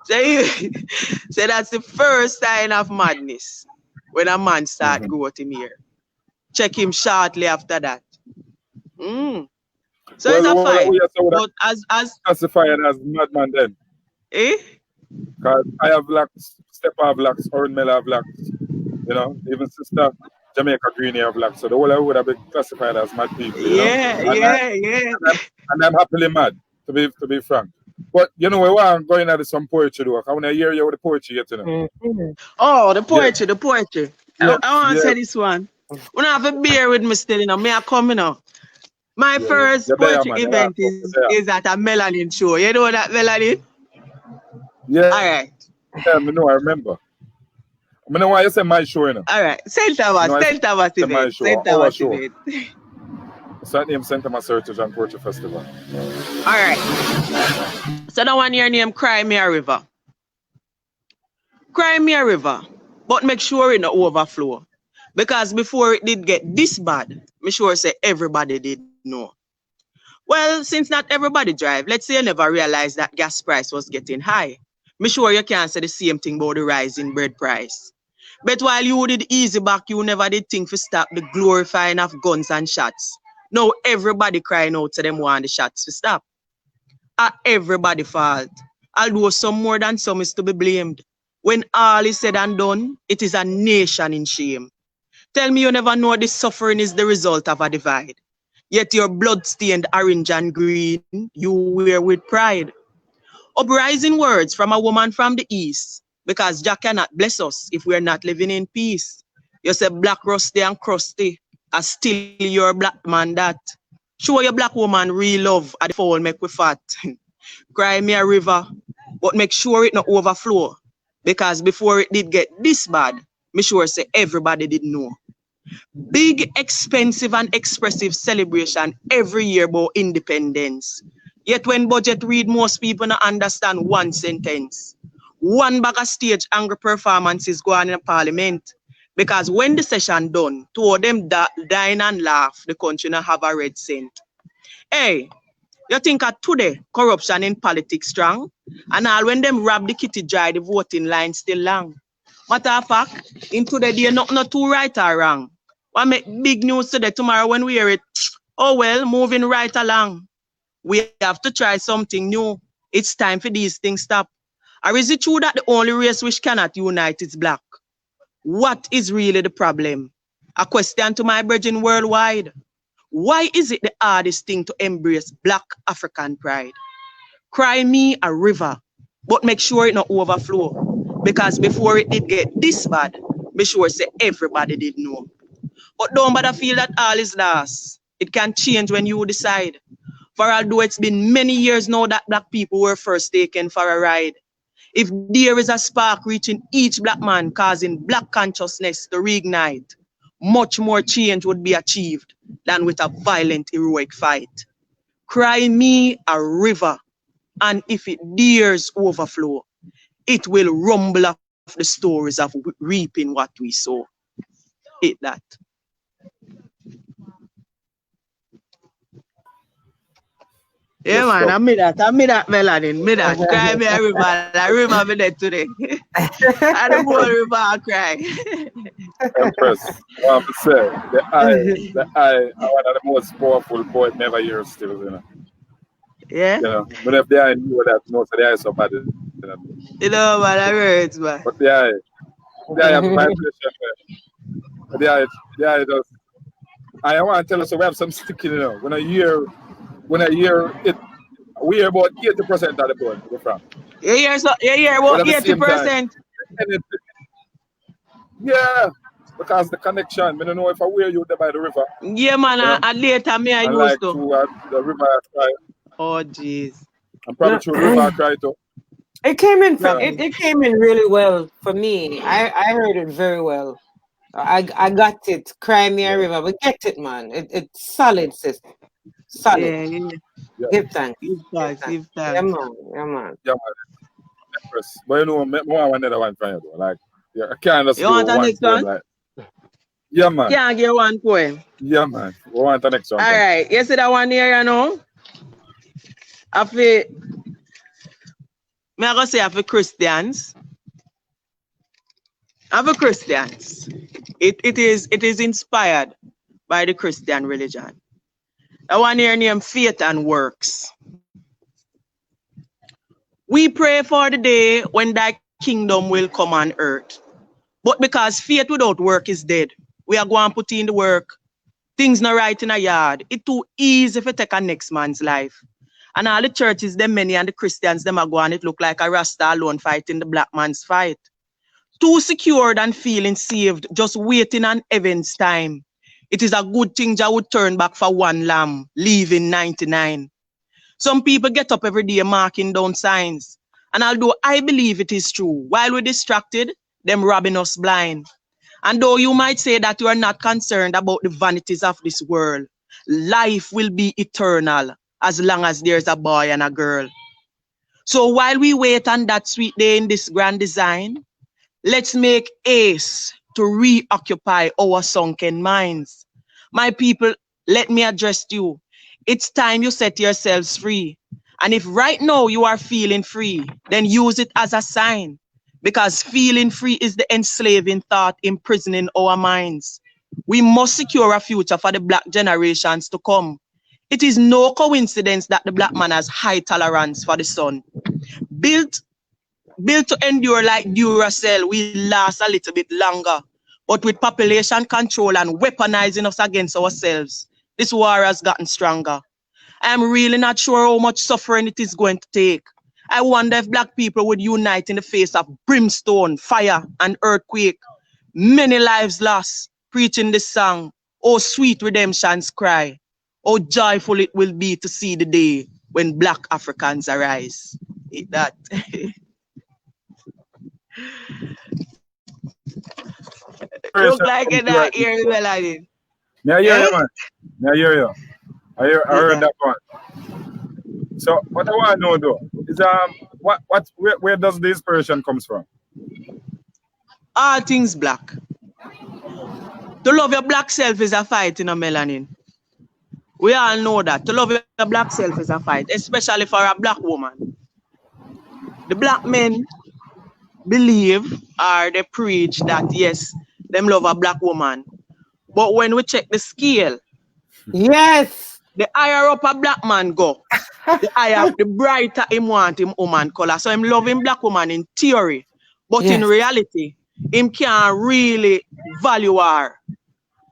So that's the first sign of madness when a man start growing him here. Check him shortly after that. So it's a fight. But as classified as madman then. Because I have locks, Step have locks, Orin Miller have locks, you know, even sister Jamaica Green have locks. So the whole would have been classified as mad people, you know. And I'm happily mad, to be frank. But you know where I'm going at is some poetry though. I want to hear you with the poetry yet, you know. Oh, the poetry. Yeah. I want to say this one. When I have a beer with me still, you know, me I come, you know. My first poetry event is at a Melanin show. You know that Melanin? Yeah. All right. Yeah, I remember. I know why you say my show, you know. All right. St. Thomas event. St. Thomas event. It's that name St. Thomas Heritage and Poetry Festival. All right. So that one here named Cry Me a River. Cry Me a River, but make sure it not overflow. Because before it did get this bad, me sure say everybody did know. Well, since not everybody drive, let's say you never realized that gas price was getting high. Me sure you can't say the same thing about the rise in bread price. But while you did easy back, you never did think to stop the glorifying of guns and shots. Now everybody crying out to them want the shots to stop. Everybody fault. Although some more than some is to be blamed. When all is said and done, it is a nation in shame. Tell me you never know this suffering is the result of a divide. Yet your blood-stained orange and green, you wear with pride. Uprising words from a woman from the east, because Jah cannot bless us if we are not living in peace. You say black rusty and crusty, as still your black man that. Show your black woman real love at the fall make we fat. Cry me a river, but make sure it not overflow. Because before it did get this bad, me sure say everybody did know. Big, expensive and expressive celebration every year about independence. Yet when budget read, most people not understand one sentence. One bag of stage angry performances go on in parliament. Because when the session done, two of them dine and laugh, the country not have a red cent. Hey, you think that today corruption in politics strong? And all when them rob the kitty dry, the voting line still long. Matter of fact, in today they not too right or wrong. What make big news today, tomorrow when we hear it, Oh well, moving right along. We have to try something new. It's time for these things stop. Or is it true that the only race which cannot unite is black? What is really the problem? A question to my brethren worldwide. Why is it the hardest thing to embrace black African pride? Cry me a river, but make sure it not overflow. Because before it did get this bad, be sure say everybody did know. But don't bother feel that all is lost. It can change when you decide. For although it's been many years now that black people were first taken for a ride, if there is a spark reaching each black man causing black consciousness to reignite, much more change would be achieved than with a violent, heroic fight. Cry me a river, and if it dares overflow, it will rumble off the stories of reaping what we sow. Hit that. Yeah, Yes, man, so I made that, melanin, me that. Cry me a river me dead today. I don't go river, I cry. Empress, what I'm say, the I are one of the most powerful poet never hear still, you know. Yeah? You know, but if the eye knew that, no, so the eye is somebody, you know. You know, man, I hurts, man. But the eye have vibration, man. The eye does. I want to tell us, so we have some sticking, you know. When I hear it, we hear about 80% of the poem we're from. You hear But about at the same time, 80%? yeah, because the connection, I don't know if I wear you there by the river. Yeah, man, You know? and later me I And used like to. through the river I cry. Oh, jeez. And probably through the river I cry too. It came in from Yeah. it came in really well for me. I heard it very well. I got it. Cry me a river. We get it, man. It's solid, sis. Solid. Yeah. Give thanks. Give thanks. Yeah, man. Yeah, man. Yeah, man. Empress. But you know, I want another one from you though. Like, yeah, I can't just You do want the one next poem, one? like. Yeah, man. Can't get one poem. Yeah, man. We want the next one. All right. You see that one here, you know? I feel, I say I feel Christians. I feel Christians. It is inspired by the Christian religion. I one here named Faith and Works. We pray for the day when thy kingdom will come on earth. But because faith without work is dead, we are going to put in the work. Things not right in a yard. It's too easy to take a next man's life. And all the churches, them many, and the Christians, them are going, it look like a Rasta alone fighting the black man's fight. Too secured and feeling saved, just waiting on heaven's time. It is a good thing Jah would turn back for one lamb, leaving 99. Some people get up every day marking down signs. And although I believe it is true, while we're distracted, them robbing us blind. And though you might say that you are not concerned about the vanities of this world, life will be eternal as long as there's a boy and a girl. So while we wait on that sweet day in this grand design, let's make haste to reoccupy our sunken minds. My people, let me address you. It's time you set yourselves free. And if right now you are feeling free, then use it as a sign. Because feeling free is the enslaving thought imprisoning our minds. We must secure a future for the black generations to come. It is no coincidence that the black man has high tolerance for the sun. Built to endure like Duracell, we last a little bit longer. But with population control and weaponizing us against ourselves, this war has gotten stronger. I am really not sure how much suffering it is going to take. I wonder if black people would unite in the face of brimstone, fire, and earthquake. Many lives lost, preaching this song, oh sweet redemption's cry. Oh joyful it will be to see the day when black Africans arise. Eat that. Look like it that ear melody. Yeah, man. Yeah. I heard that one. So what I want to know though is where does the inspiration comes from? All things black. To love your black self is a fight, you know, Melanin. We all know that. To love your black self is a fight, especially for a black woman. The black men believe or they preach that yes, them love a black woman. But when we check the scale, Yes. The higher up a black man go, the brighter him want him woman color. So him love him black woman in theory, but in Yes. reality, him can't really value her.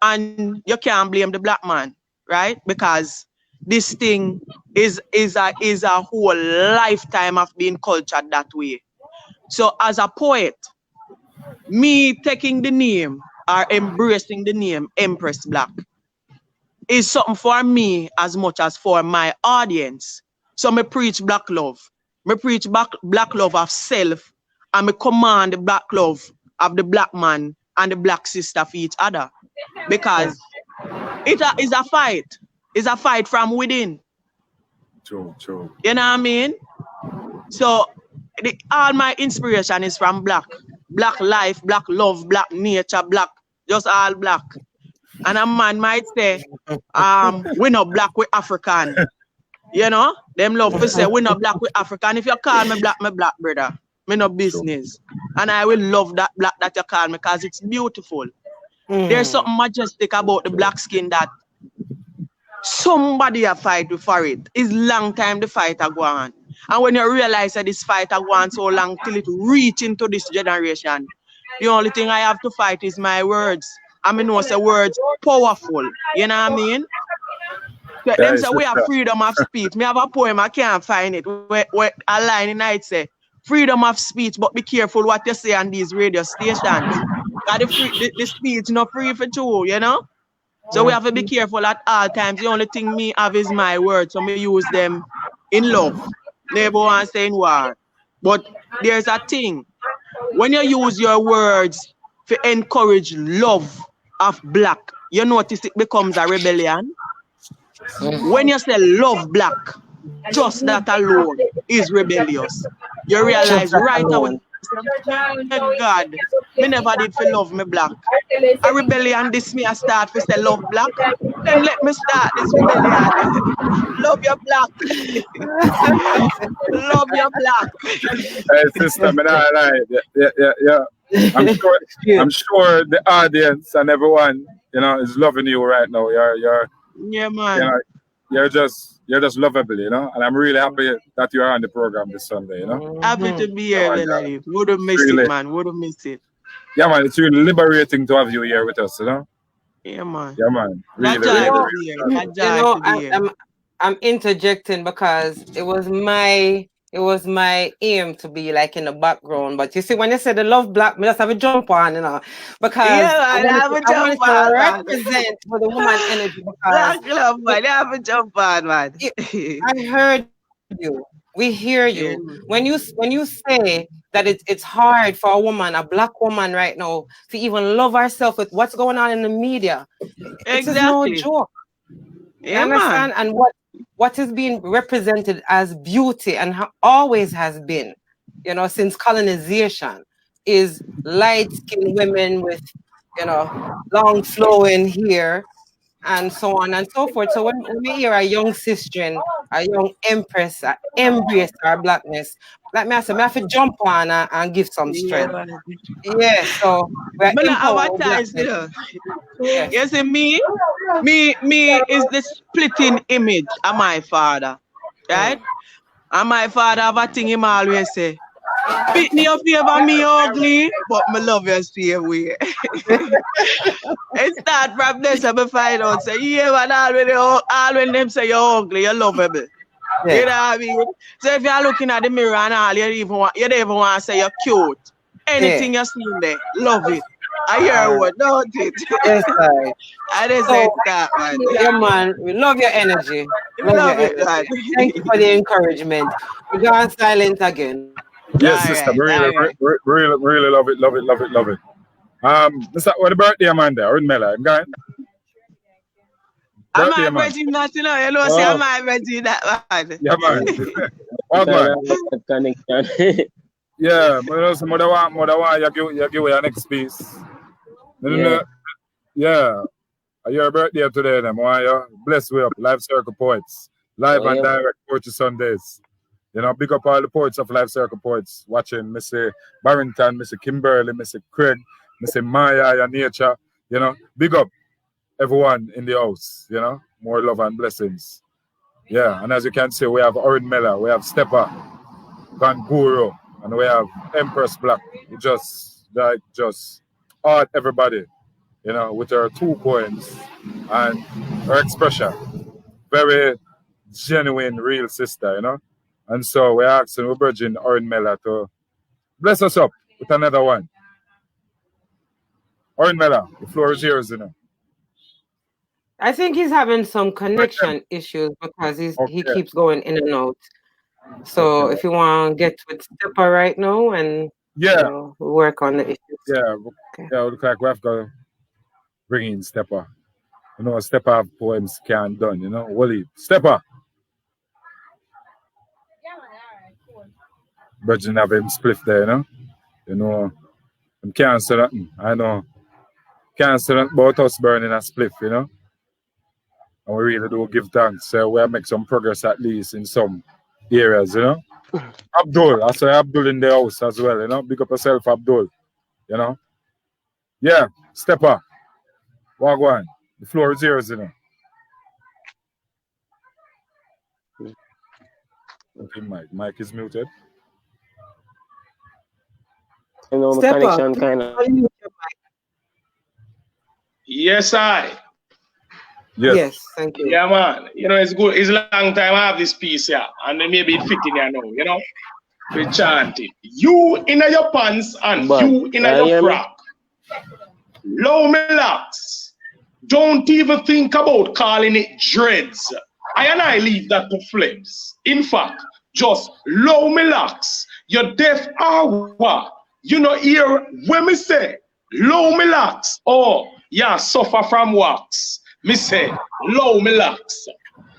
And you can't blame the black man, right? Because this thing is a whole lifetime of being cultured that way. So as a poet, me taking the name or embracing the name Empress Black is something for me as much as for my audience. So me preach black love. Me preach black love of self, and me command the black love of the black man and the black sister for each other. Because it is a fight. It's a fight from within. True. You know what I mean? So all my inspiration is from black. Black life, black love, black nature, black, just all black. And a man might say, we not black, we African. You know? Them love to say, we not black, we African. If you call me black, brother. Me no business. And I will love that black that you call me because it's beautiful. There's something majestic about the black skin that somebody a fight for it. It's long time the fight a go on. And when you realize that this fight a go on so long till it reach into this generation, the only thing I have to fight is my words. I mean, no say words powerful. You know what I mean? So them say we have freedom of speech. Me have a poem, I can't find it. Where a line in it say, freedom of speech, but be careful what you say on these radio stations. Because the speech not free for you, you know? So we have to be careful at all times. The only thing me have is my words. So me use them in love. Never want to say in war. But there's a thing. When you use your words to encourage love of black, you notice it becomes a rebellion. When you say love black, just that alone is rebellious. You realize right away, God, me never did for love me black. A rebellion this me I start to say love black. Then let me start this rebellion. Love your black. Love your black. Hey, sister, me not lie. Yeah. I'm sure the audience and everyone, is loving you right now. Yeah, man. You're just lovable, and I'm really happy that you are on the program this Sunday, Happy to be here, Melanie. Wouldn't miss it, man. Wouldn't miss it. Yeah, man, it's really liberating to have you here with us, Yeah, man. Yeah, man. I'm interjecting because it was my aim to be like in the background. But you see, when you say the love black, me just have a jump on, because I want to represent for the woman energy. Black love, man. I have a jump on, man. I heard you. We hear you. Yeah. When you say that it's hard for a black woman right now to even love herself with what's going on in the media. It's no joke. Yeah, you understand? Man. And what is being represented as beauty and always has been, since colonization, is light-skinned women with, long flowing hair and so on and so forth. So when we hear a young sister, a young empress embrace our blackness, like me, I say, I have to jump on and give some strength. Yeah, so we're advertise, Yes. You see, me is the splitting image of my father, right? And my father have a thing him always say, beat me up favor me ugly, but me love you stay away. It start from this and me find out, say, yeah, man, all when them say you're ugly, you're lovable. Yeah. You know what I mean? So if you're looking at the mirror and all, you don't even want to say you're cute. Anything you see there, love it. I hear what, don't it? Yes, right. I just say that, man. Yeah, man. We love your energy. Love it, man. Thank you for the encouragement. We're going silent again. Yes, sister. Really love it. What the birthday, Amanda? Or Mela? I'm going. I'm my virgin that, say I'm my virgin that, man. Yeah, man. Yeah, but mother want you give your next piece. Yeah. Your birthday today, then. Why you bless we up, Live Circle Poets. Live and direct Poetry Sundays. Big up all the poets of Live Circle Poets watching. Mr. Barrington, Mr. Kimberly, Mr. Craig, Mr. Maya, your nature. Big up everyone in the house, more love and blessings. Yeah, and as you can see, we have Orin Mela, we have Stepper, Ganguro, and we have Empress Black. We just art everybody, you know, with her 2 poems and her expression. Very genuine, real sister, you know. And so we're asking, we're bridging Orin Mela to bless us up with another one. Orin Mela, the floor is yours, you know. I think he's having some connection issues because he Okay. keeps going in and out. So Okay. if you want to get with Stepper right now and Yeah, we'll work on the issues. yeah, Okay. yeah. Look like we have to bring in Stepper. You know, Stepper have poems can't done. You know, Wally, Stepper. Virgin have him spliff there, you know. You know, I can't say nothing. I know, can't say nothing about us burning a spliff, you know. And we really do give thanks. So we have make some progress at least in some areas, you know. Abdul, I say Abdul in the house as well, you know. Big up yourself, Abdul, you know. Yeah, Stepper. Wagwan. The floor is yours, you know. Okay, Mike is muted. You know, my Stepper, connection kind of. unmute your mic. Yes, I. Yes. Thank you. Yeah, man. You know, it's good. It's a long time I have this piece here. And then maybe it fit in here now, you know? We chant it. You in your pants and But, you in your frock. Low me locks. Don't even think about calling it dreads. I leave that to flips. In fact, just low me locks. You're deaf or what? You know hear when me say low me locks. Oh, yeah, suffer from wax. Me say low me locks.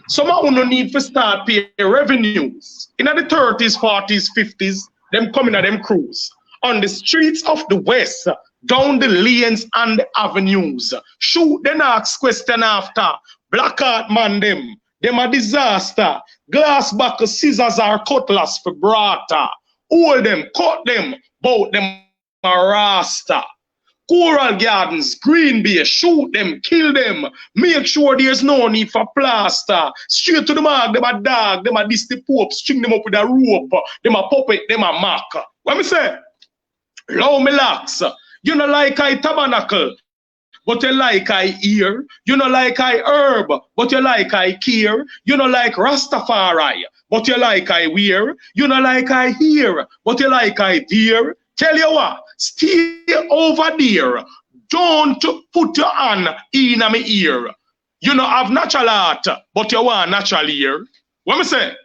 Some of no need to start paying revenues. In the 30s, 40s, 50s, them coming at them crews. On the streets of the West, down the lanes and the avenues. Shoot, then ask question after. Black heart man them a disaster. Glass buckle, scissors or cutlass for brata. Hold them, cut them, bout them a rasta. Coral Gardens, Green Bay, shoot them, kill them. Make sure there's no need for plaster. Straight to the mark, them a dog, them a this the Pope, string them up with a rope. Them a puppet, them a mark. What me say? Low me locks. You know like I tabernacle, but you like I ear. You know like I herb, but you like I care. You know like Rastafari, but you like I wear. You know like I hear, but you like I dear. Tell you what, stay over there. Don't put your hand in my ear. You know have natural art, but you want natural ear. What me say?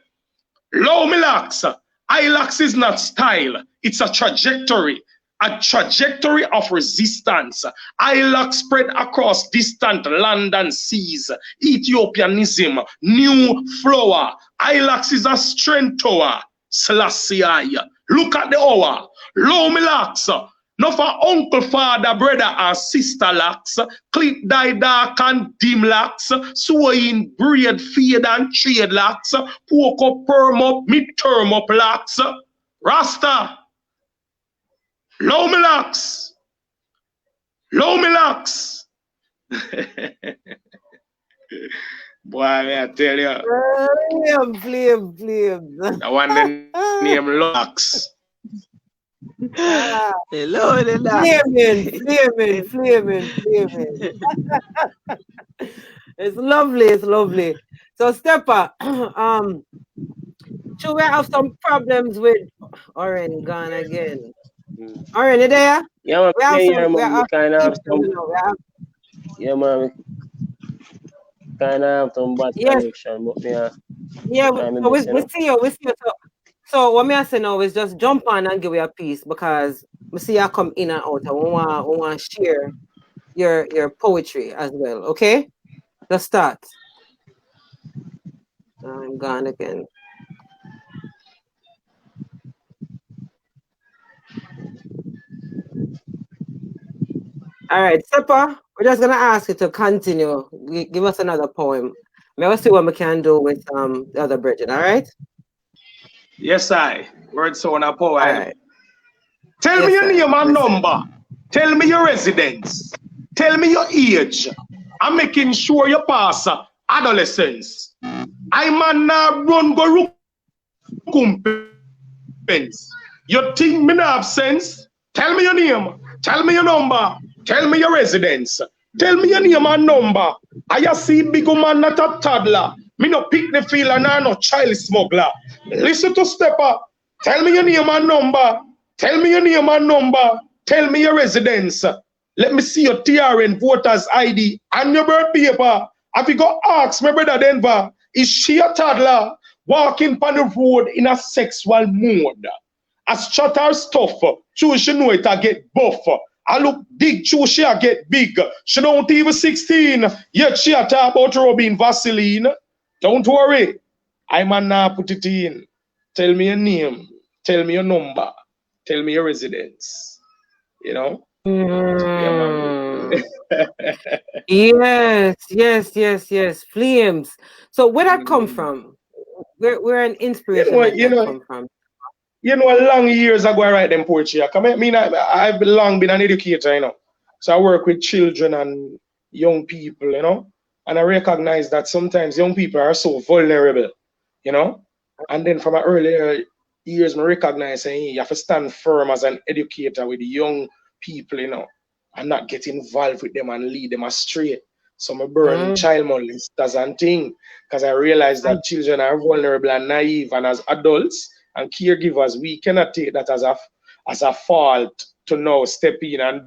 Low me locks. Ilax is not style, it's a trajectory of resistance. Ilax spread across distant land and seas. Ethiopianism, new flower. Ilax is a strength tower. Selassie, look at the hour. Low me locks. No for uncle, father, brother, and sister locks. Clip die dark and dim locks. Swaying braid, fade and trade locks. Poke up, perm up, midterm up locks. Rasta. Low me locks. Low me locks. Boy, I tell you. Flame. I want the name Locks. Hello, Flaming. It's lovely. So Stepper, should we have some problems with Oren gone again? Oren, you there? Yeah, man, we kind of have some. Yeah, man, we kind of have some bad connection, but we see you. So what me I say now is just jump on and give you a piece because we see you come in and out. And we want to share your poetry as well. Okay, let's start. I'm gone again. All right, Stepper, we're just gonna ask you to continue. Give us another poem. Maybe see what we can do with the other Bridget. All right. Yes, I. Word sound a poem. Right. Tell me your name and number. Tell me your residence. Tell me your age. I'm making sure you pass adolescence. I man now run go recompense. You think me not have sense? Tell me your name. Tell me your number. Tell me your residence. Tell me your name and number. I see big man not a toddler. Me no pick the feel and I no child smuggler. Listen to Stepper. Tell me your name and number. Tell me your name and number. Tell me your residence. Let me see your TRN voters ID and your birth paper. Have you got ask my brother Denver? Is she a toddler walking on the road in a sexual mode? As chat her stuff, choose she know it I get buff. I look big, choose she I get big. She don't even 16, yet she a talk about rubbing Vaseline. Don't worry, I man now put it in. Tell me your name, tell me your number, tell me your residence. You know? Mm. Yes. Flames. So where that come from? Where an inspiration like that come from? Long years ago I write them poetry. I've long been an educator, you know. So I work with children and young people, you know. And I recognize that sometimes young people are so vulnerable, you know. And then from my earlier years, I recognize saying you have to stand firm as an educator with young people, you know, and not get involved with them and lead them astray. So I burn child molesters and things because I realize that children are vulnerable and naive, and as adults and caregivers, we cannot take that as a fault to now step in and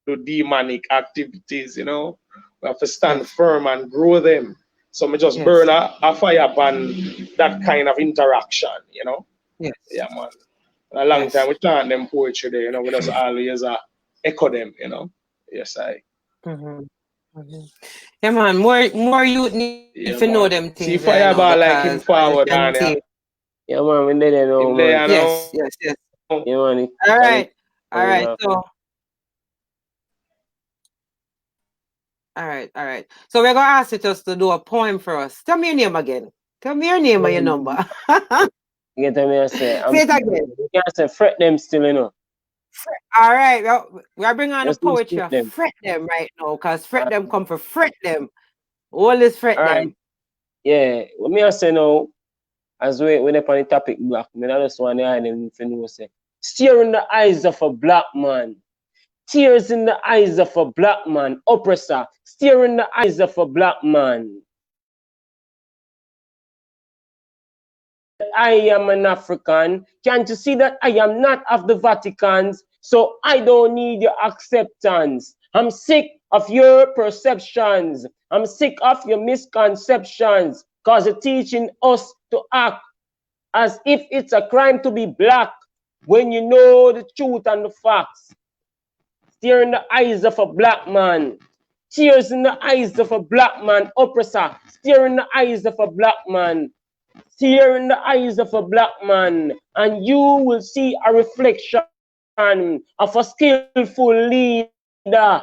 do demonic activities, you know. We have to stand firm and grow them. So we just burn a fire upon that kind of interaction, you know. Yes. Yeah, man. A long time we chant them poetry there, you know, we just always echo them, you know. Yes, I. Yeah, man. More youth need to know them things. See Fireball like him forward, man. Yeah, man, we did it now, man. Yes. Yeah, man. All right. So. All right. So we're gonna ask you just to do a poem for us. Tell me your name again. Tell me your name and your number. Get me and say. Say it again. You can't say fret them still, you know. All right. We're bringing on the Just poetry of them. fret them right now, because fret them come for fret them. All is fret them. Yeah. What me I say now, as we up on the topic black, me I just want to hear them if you know say. Stare in the eyes of a black man. Tears in the eyes of a black man, oppressor. Stare in the eyes of a black man. I am an African. Can't you see that I am not of the Vaticans? So I don't need your acceptance. I'm sick of your perceptions. I'm sick of your misconceptions. Because you're teaching us to act as if it's a crime to be black when you know the truth and the facts. Stare in the eyes of a black man. Tears in the eyes of a black man, oppressor. Stare in the eyes of a black man. Stare in the eyes of a black man, and you will see a reflection of a skillful leader.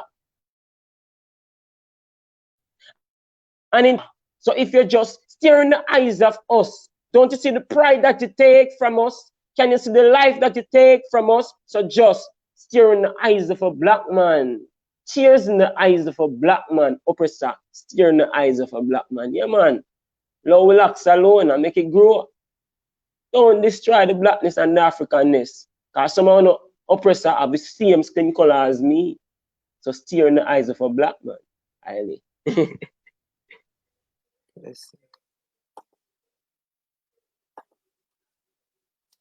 So if you're just staring in the eyes of us, don't you see the pride that you take from us? Can you see the life that you take from us? So just stare in the eyes of a black man. Tears in the eyes of a black man, oppressor. Stare in the eyes of a black man. Yeah, man. Love relax alone and make it grow. Don't destroy the blackness and the Africanness. Because some of the oppressor have the same skin color as me. So stare in the eyes of a black man. Highly. Yes.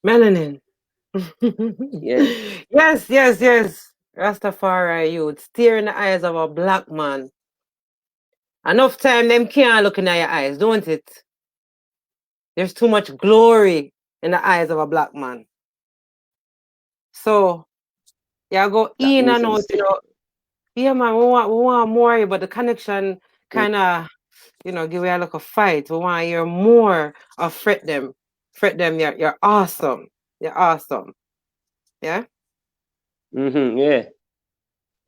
Melanin. Yes. Rastafari youth. Stare in the eyes of a black man. Enough time them can't look in your eyes, don't it? There's too much glory in the eyes of a black man. So go in and out, you know. Yeah, man, we want more, but the connection kind of, give you a look of fight. We want to hear more of fret them. Fret them, you're awesome. You're awesome. Yeah? Yeah.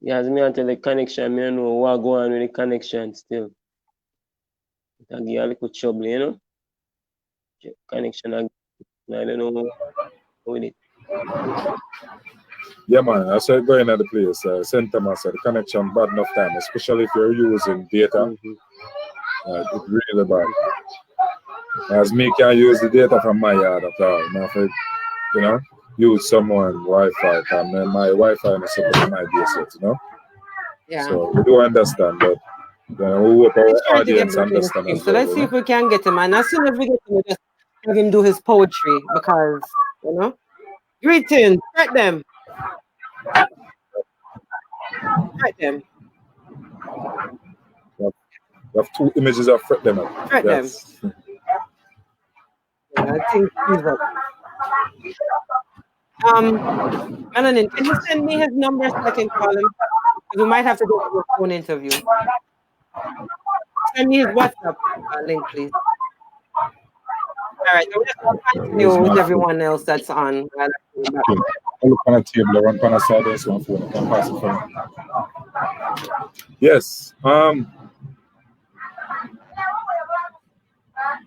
Yeah, as me until the connection, me know what go on with the connection still. It give you a little trouble, you know? Connection, I don't know with it. Yeah, man. I said going at the place, St. Thomas, the connection bad enough time, especially if you're using data. It's really bad. As me can use the data from my yard at all. You know, use someone Wi-Fi. And then my Wi-Fi is supposed to my base, you know. Yeah. So we do understand, but we hope He's our trying to get audience back in the understand stream. as So well, let's you see know. if we can get him. And as soon as we get him, we just have him do his poetry because, you know, greetings, threat them. Threat them. We have two images of Fred them. Threat them. Yes. Yeah, I think he's up. Melanin, can you send me his number so I can call him? Because we might have to do a phone interview. Send me his WhatsApp link, please. All right, so we're just going to continue with everyone else that's on. Okay. I look on the table, I run on the side, there's one phone. I can pass it for Yes.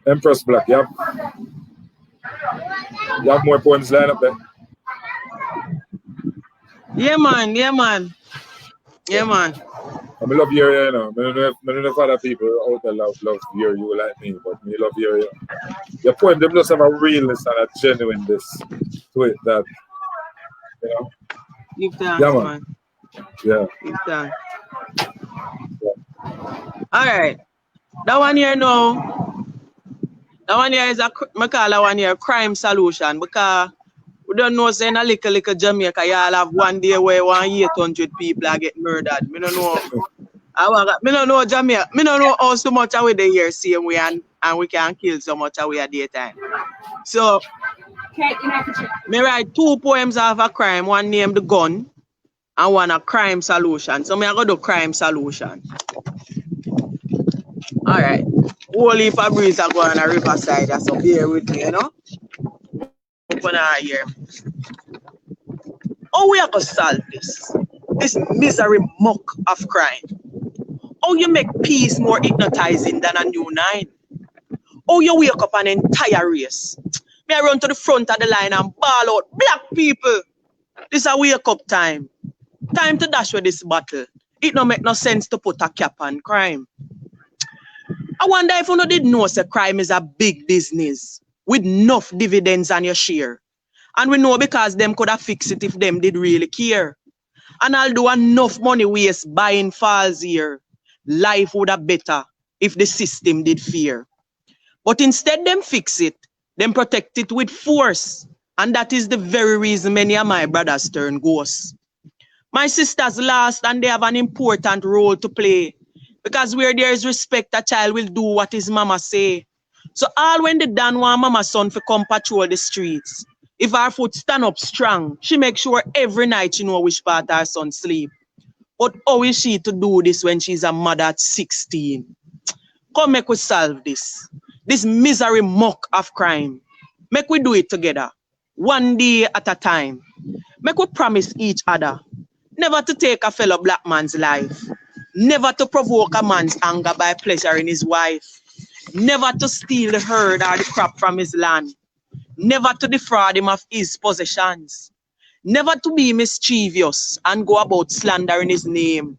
Empress Black, you have more poems lined up there? Yeah, man. Yeah, man. Yeah, man. I love your, you know. I don't know if other people out there love hear you like me, but me love your poem. They just have a realness and a genuineness to it that, you know. Give thanks, Yeah, man. man. Yeah. Give thanks. All right. That one here now. That one here is I call that one here crime solution because we don't know saying a little Jamaica y'all have one day where 800 people are get murdered. Me don't know. Me don't know Jamaica. Me don't know how so much away the year same way and we can kill so much away at daytime. So me write 2 poems of a crime, one named The Gun and one a crime solution. So me I go do crime solution. All right. Whole heap of breeze are going on a riverside, so bear with me, you know. Open our ear. How we are going to solve this misery muck of crime? How you make peace more hypnotizing than a new 9? How you wake up an entire race? Me I run to the front of the line and ball out, black people. This is a wake up time. Time to dash with this battle. It don't make no sense to put a cap on crime. I wonder if you did know that crime is a big business with enough dividends on your share. And we know because them could have fixed it if them did really care. And although enough money waste buying falls here, life would have better if the system did fear. But instead them fix it, them protect it with force. And that is the very reason many of my brothers turn ghosts. My sisters lost and they have an important role to play. Because where there is respect, a child will do what his mama say. So all when the Dan want mama's son to come patrol the streets, if her foot stand up strong, she make sure every night she know which part her son sleep. But how is she to do this when she's a mother at 16? Come make we solve this. This misery muck of crime. Make we do it together. One day at a time. Make we promise each other never to take a fellow black man's life. Never to provoke a man's anger by pleasuring his wife. Never to steal the herd or the crop from his land. Never to defraud him of his possessions. Never to be mischievous and go about slandering his name.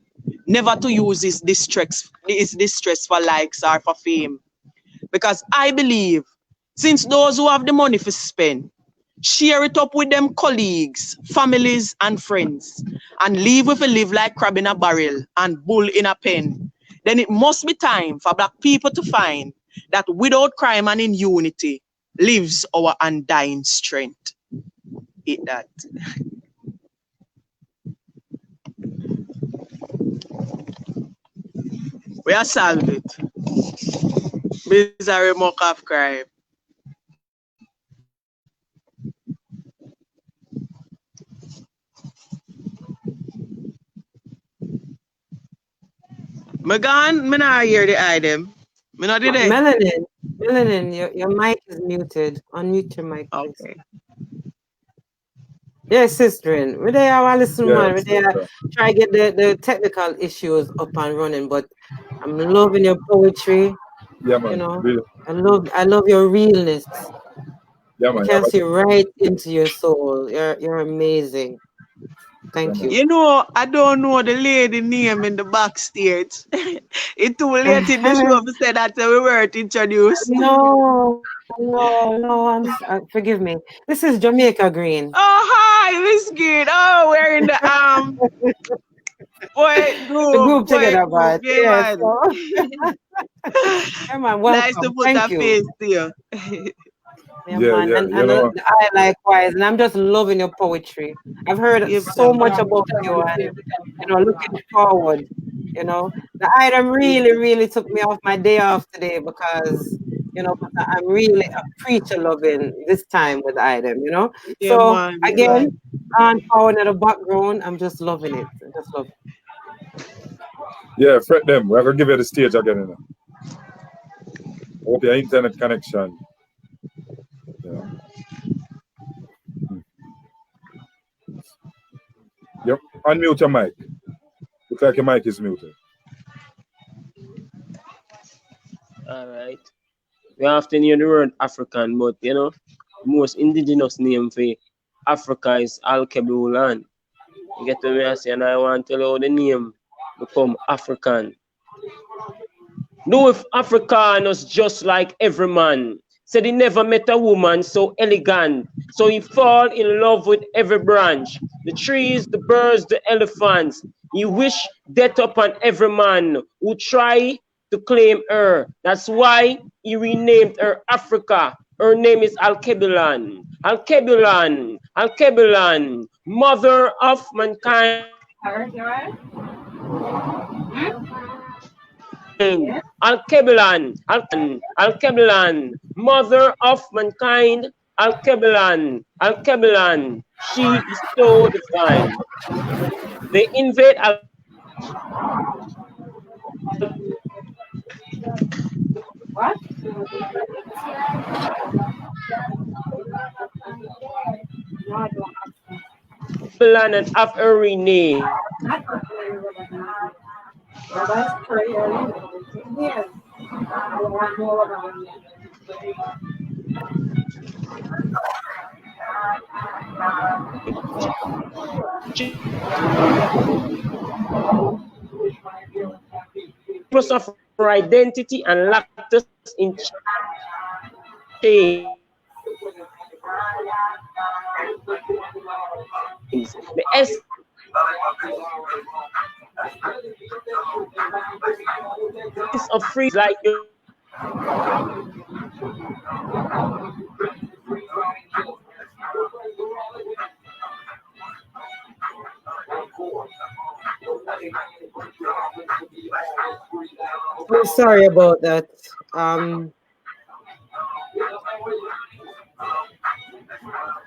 Never to use his distress for likes or for fame. Because I believe, since those who have the money for spend, share it up with them colleagues, families, and friends, and leave with a live like crab in a barrel and bull in a pen, then it must be time for black people to find that without crime and in unity lives our undying strength. Eat that. We are solved it. Misery muck of crime. Me gone, me not hear the item. Me not did it. Melanin, your mic is muted. Unmute your mic, please. Okay. Yes, sister. We there I listen, Yeah, man. We there try to get the technical issues up and running, but I'm loving your poetry. Yeah, man. You know, Really. I love your realness. Yeah, I man. can see right into your soul. You're amazing. Thank you. You know, I don't know the lady name in the backstage. It's too late in the show to say that we weren't introduced. No, forgive me. This is Jamaica Green. Oh, hi, Miss Green. Oh, we're in the poet The group. group Poet together, group. but Yeah, yes. man. So, yeah, man, Nice to welcome. put Thank a you. face to you. Yeah, Yeah, man, yeah. and You know, I likewise, and I'm just loving your poetry. I've heard Give so thanks. much about you, and looking forward. The item really took me off my day off today because I'm really a preacher loving this time with item. Yeah, So man. Yeah, again, man. on power in the background, I'm just loving it. I just love it. yeah, fret them. We're gonna give you the stage again, you know. Hope your internet connection. You know. Yep. Unmute your mic. Looks like your mic is muted. All right. We often hear the word African, but the most indigenous name for Africa is Alkebulan. You get what I say, and I want to tell you how the name become African. No, if Africanus just like every man. Said he never met a woman so elegant. So he fall in love with every branch. The trees, the birds, the elephants. He wish death upon every man who try to claim her. That's why he renamed her Africa. Her name is Alkebulan. Alkebulan. Alkebulan. Mother of mankind. Al-Kebelan, mother of mankind, Al-Kebelan, she is so divine. They invade Al-Kebelan and have her renamed. She was of her identity and locked us in chains. The essence of free like you. Oh, sorry about that. Um,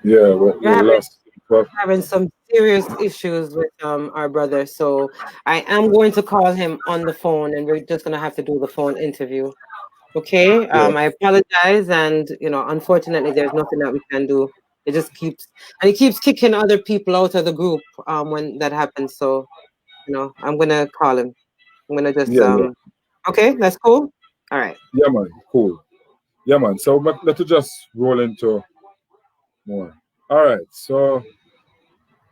Yeah, we're we having lost. Well, having some serious issues with our brother, so I am going to call him on the phone, and we're just gonna have to do the phone interview. Okay. yeah. I apologize, and unfortunately, there's nothing that we can do. It just keeps kicking other people out of the group when that happens. So I'm gonna call him. I'm gonna just Yeah, yeah. Okay, that's cool. All right. Yeah, man. Cool. Yeah, man. So let's just roll into more. All right. So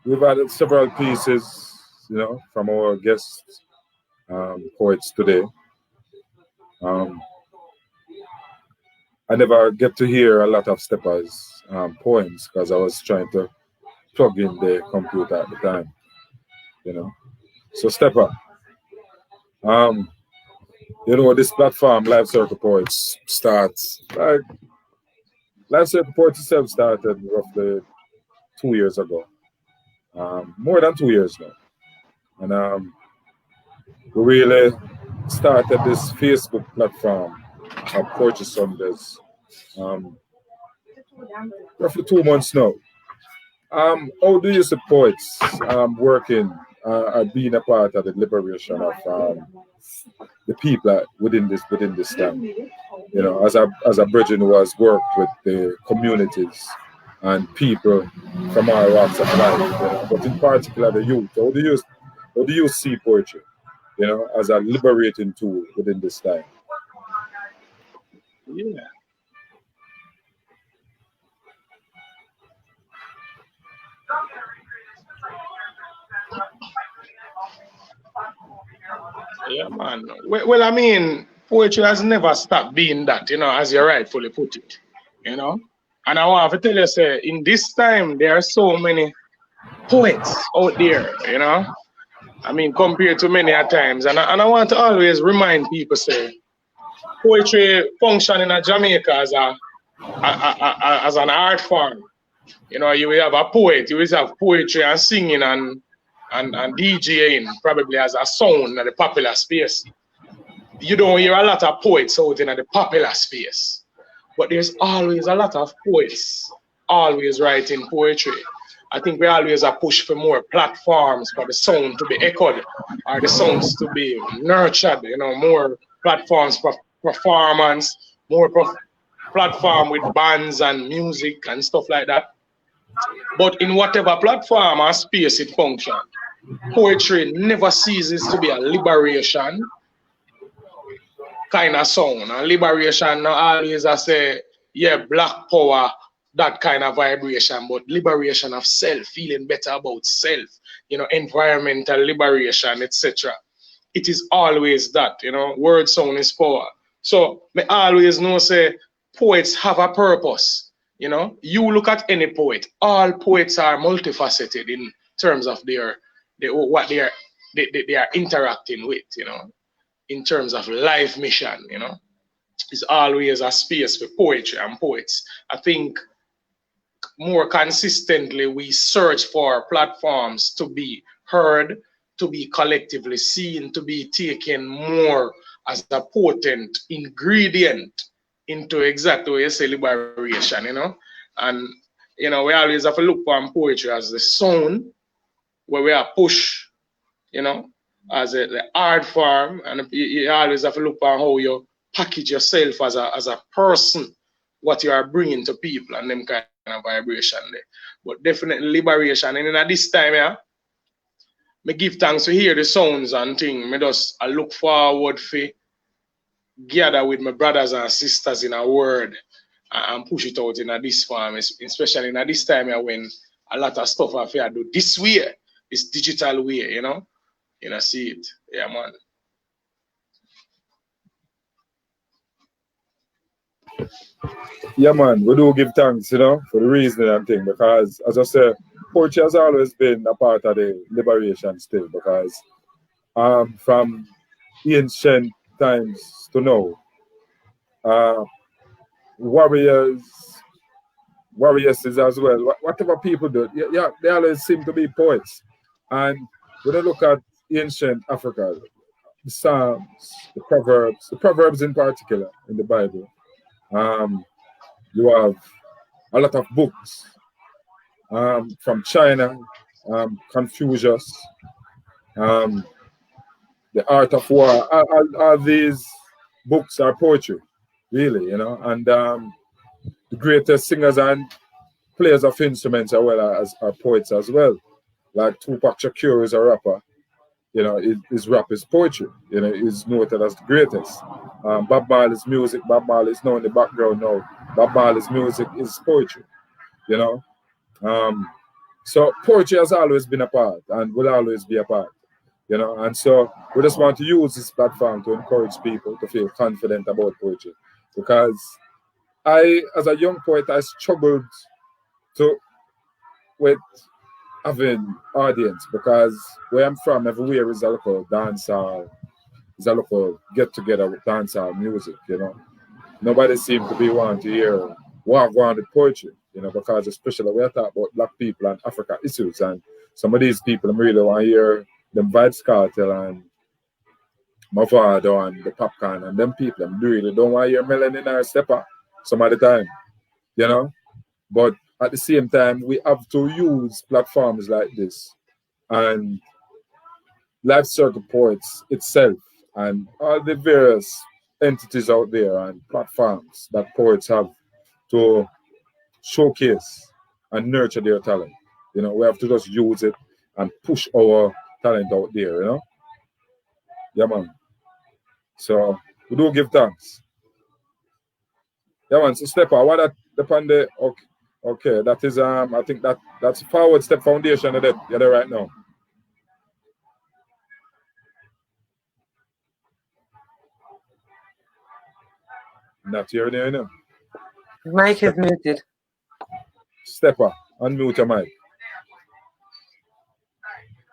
we've added several pieces, from our guest poets today. Um, I never get to hear a lot of Stepper's poems because I was trying to plug in the computer at the time, you know. So Stepper, um, this platform, Live Circle Poets, starts like Live Circle Poets itself started roughly 2 years ago, more than 2 years now, and we really started this Facebook platform of Poetry Sundays, um, roughly 2 months now. How do you support working being a part of the liberation of the people within this time? As a Bridget who has worked with the communities and people from all walks of life, but in particular the youth. How do you see poetry, as a liberating tool within this time? Yeah. Yeah, man. Well, I mean, poetry has never stopped being that, as you rightfully put it, you know. And I want to tell you, say, in this time, there are so many poets out there, I mean, compared to many at times. And I want to always remind people, say, poetry function in a Jamaica as an art form. You will have a poet, you will have poetry and singing and DJing probably as a sound in the popular space. You don't hear a lot of poets out in the popular space, but there's always a lot of poets always writing poetry. I think we always are push for more platforms for the sound to be echoed or the sounds to be nurtured, more platforms for performance, more platform with bands and music and stuff like that. But in whatever platform or space it functions, poetry never ceases to be a liberation kind of sound. And liberation not always I say, yeah, black power, that kind of vibration, but liberation of self, feeling better about self, environmental liberation, etc. It is always that, word sound is power. So me always know say poets have a purpose. You look at any poet, all poets are multifaceted in terms of what they are interacting with, in terms of life mission, It's always a space for poetry and poets. I think more consistently we search for platforms to be heard, to be collectively seen, to be taken more as a potent ingredient into exactly what you say liberation, And we always have to look for poetry as the sound where we are push, as the art form, and you always have to look for how you package yourself as a person, what you are bringing to people and them kind of vibration there. But definitely liberation. And in this time, yeah, me give thanks to hear the sounds and things. I look forward for gather with my brothers and sisters in a word and push it out in this form, especially in this time yeah, when a lot of stuff I feel do this way, this digital way, see it. Yeah, man. Yeah, man, we do give thanks, for the reasoning and thing, because as I said, poetry has always been a part of the liberation still, because from ancient times to now, uh, warriors, warriors as well, whatever people do, yeah, they always seem to be poets. And when I look at ancient Africa, the Psalms, the Proverbs in particular in the Bible, you have a lot of books from China, Confucius, The Art of War. All these books are poetry, really, and the greatest singers and players of instruments as well as are poets as well. Like Tupac Shakur is a rapper, his rap is poetry, he's noted as the greatest. Bob Marley's music, Bob Marley is now in the background now. Bob Marley's music is poetry, you know. So poetry has always been a part and will always be a part, and so we just want to use this platform to encourage people to feel confident about poetry. Because as a young poet, I struggled with having audience, because where I'm from, everywhere is a local dancehall, is a local get together with dancehall music, Nobody seems to be wanting to hear what with poetry, because especially when I talk about black people and Africa issues, and some of these people really want to hear them Vibes Cartel and Mavado and the Popcorn and them people, them really don't want to hear Melanin or Stepper some of the time, But at the same time, we have to use platforms like this and Life Circle Poets itself and all the various entities out there and platforms that poets have to showcase and nurture their talent. We have to just use it and push our talent out there, Yeah, man. So we do give thanks. Yeah, man. So Stepper, what that depend the okay, that is I think that's Forward Step Foundation that you're there right now. Not here, you know. Mic is muted. Stepper, unmute your mic.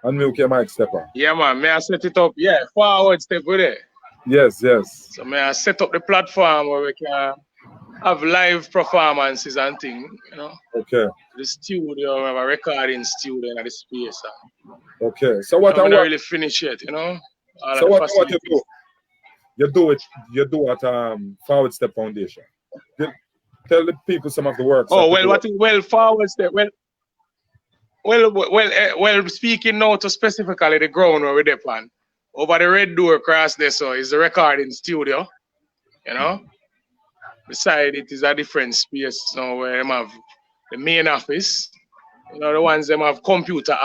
Unmute your mic, Stepper. Yeah, man. May I set it up? Yeah, forward step with it. Yes, yes. So may I set up the platform where we can have live performances and things, you know. Okay. The studio, we have a recording studio in the space. Okay. So what I'm I not want? really finished yet, you know. All So of the what you facilities. do? You do at Forward Step Foundation. Tell the people some of the work. Oh well, forward step. Well. Speaking now to specifically the ground where we're on, over the red door across there, so is the recording studio. You know. Beside it is a different space now where them have the main office. You know, the ones them have computer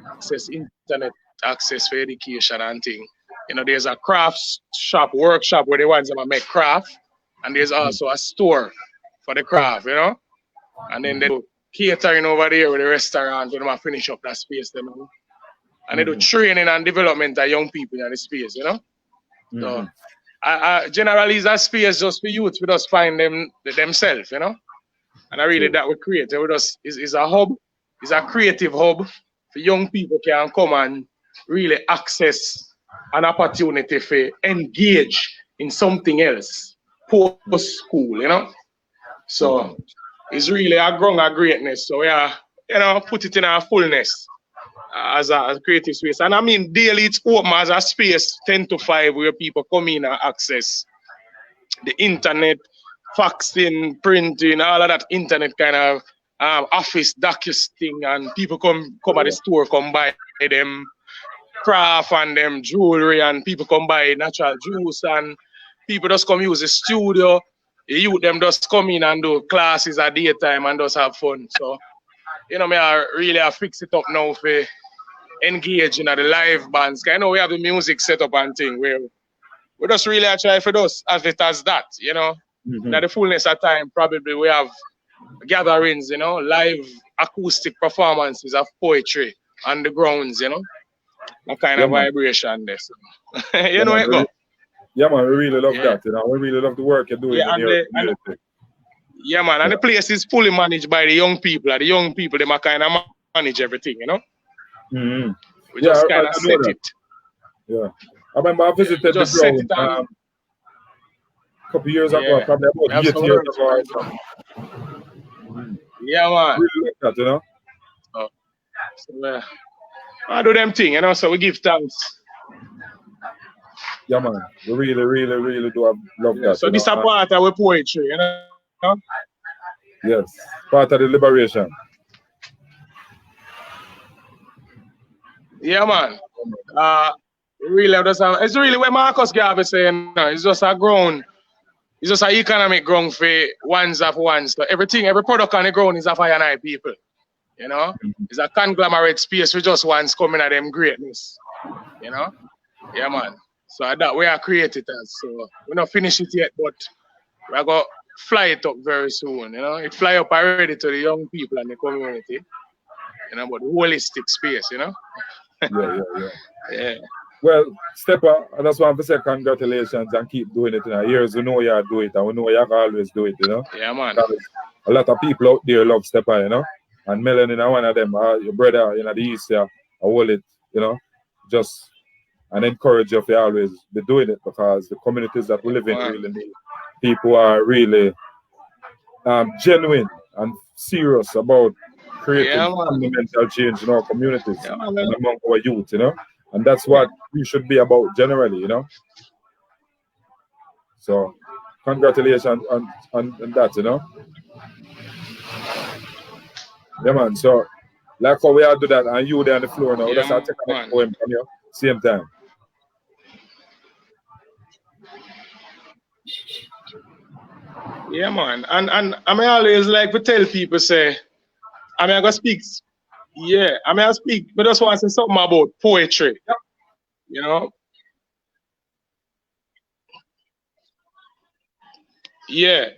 access, internet access for education and thing. You know, there's a crafts shop, workshop where the ones them make craft, and there's also a store for the craft, you know. And then they do catering over there with the restaurant when they finish up that space, them. And they do training and development of young people in the space, you know. So generally it's a space just for youth, we just find themselves, you know. And I really that we create. We just is a hub, is a creative hub for young people can come and really access an opportunity for engage in something else post school, you know. So it's really a ground of greatness. So we are, you know, put it in our fullness as a creative space. And I mean daily it's open as a space 10 to 5 where people come in and access the internet, faxing, printing, all of that internet kind of office docu thing, and people come at the store, come buy them craft and them jewelry, and people come buy natural juice, and people just come use the studio. The youth them just come in and do classes at daytime and just have fun. So, you know, I really fix it up now for engaging at the live bands. I know we have the music set up and thing where we just really try for those as it as that, you know. At the fullness of time, probably we have gatherings, you know, live acoustic performances of poetry on the grounds, you know. That kind of vibration there. So. You know it go. Yeah, man, we really love that, you know. We really love the work you're doing in your community. Yeah, man, and the place is fully managed by the young people. The young people, they kind of manage everything, you know. We just kind of set it. Yeah. I remember I visited the ground a couple years ago, probably about 8 years ago. Yeah, man. Really like that, you know. So, I do them thing, you know, so we give thanks. Yeah, man. We really, really, really do love that. So this is a part of our poetry, you know? Yes, part of the liberation. Yeah, man. Really, it's really what Marcus Garvey saying. It's just a ground. It's just an economic ground for ones of ones. So everything, every product on the ground is a for and I people. You know? It's a conglomerate space for just ones coming at them greatness. You know? Yeah, man. So that we are created as. So we're not finished it yet, but we're going to fly it up very soon. You know? It fly up already to the young people and the community. You know, but the holistic space, you know? Yeah. Well, Stepper, I just want to say congratulations and keep doing it. Years we know you do it, and we know you can always do it, you know. Yeah, man. A lot of people out there love Stepper, you know. And Melanin is one of them. Your brother in the East here, I hold it, you know. Just and encourage you to always be doing it, because the communities that we live in really need people are really genuine and serious about creating fundamental change in our communities and among our youth, you know. And that's what we should be about generally, you know. So, congratulations on that, you know. Yeah, man. So, like how we are do that, and you there on the floor now. Let's take a next poem from you. Same time. Yeah, man. And I mean, always like to tell people, say, I mean, I gotta speak. Yeah, I mean, I speak, but just want to say something about poetry. You know? Yeah.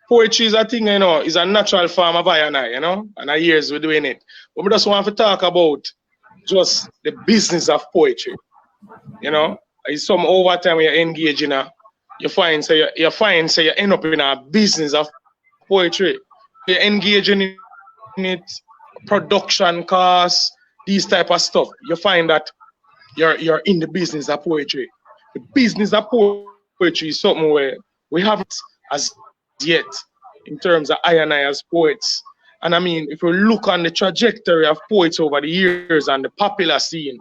Poetry is a thing, you know, is a natural form of I and I, you know, and our years we're doing it. But we just want to talk about just the business of poetry. You know, it's some overtime we are engaging you end up in a business of poetry. You're engaging in it, production costs, these type of stuff. You find that you're in the business of poetry. The business of poetry is something where we haven't as yet in terms of I and I as poets. And I mean, if we look on the trajectory of poets over the years and the popular scene,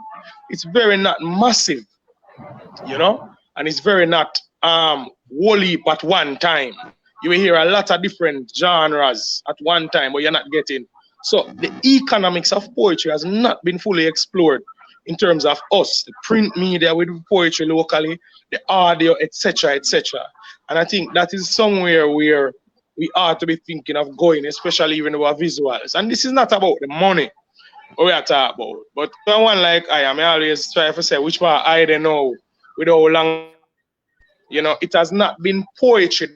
it's very not massive, you know, and it's very not wholly at one time. You will hear a lot of different genres at one time, but you're not getting. So the economics of poetry has not been fully explored in terms of us, the print media with poetry locally, the audio, etc., etc. And I think that is somewhere where we ought to be thinking of going, especially even with our visuals. And this is not about the money we are talking about, but someone like I always try to say which part I don't know with how long it have been. You know, it has not been poetry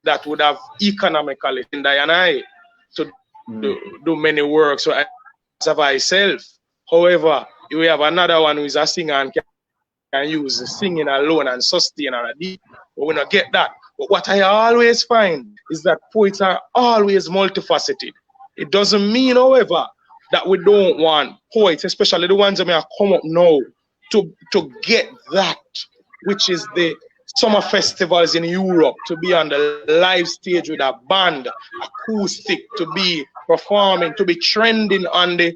that would have economically sustained I and I to do many works so I survive self. However, you have another one who is a singer and can use the singing alone and sustain on a deep. But we don't get that. But what I always find is that poets are always multifaceted. It doesn't mean, however, that we don't want poets, especially the ones that may have come up now, to get that, which is the summer festivals in Europe, to be on the live stage with a band, acoustic, to be performing, to be trending on the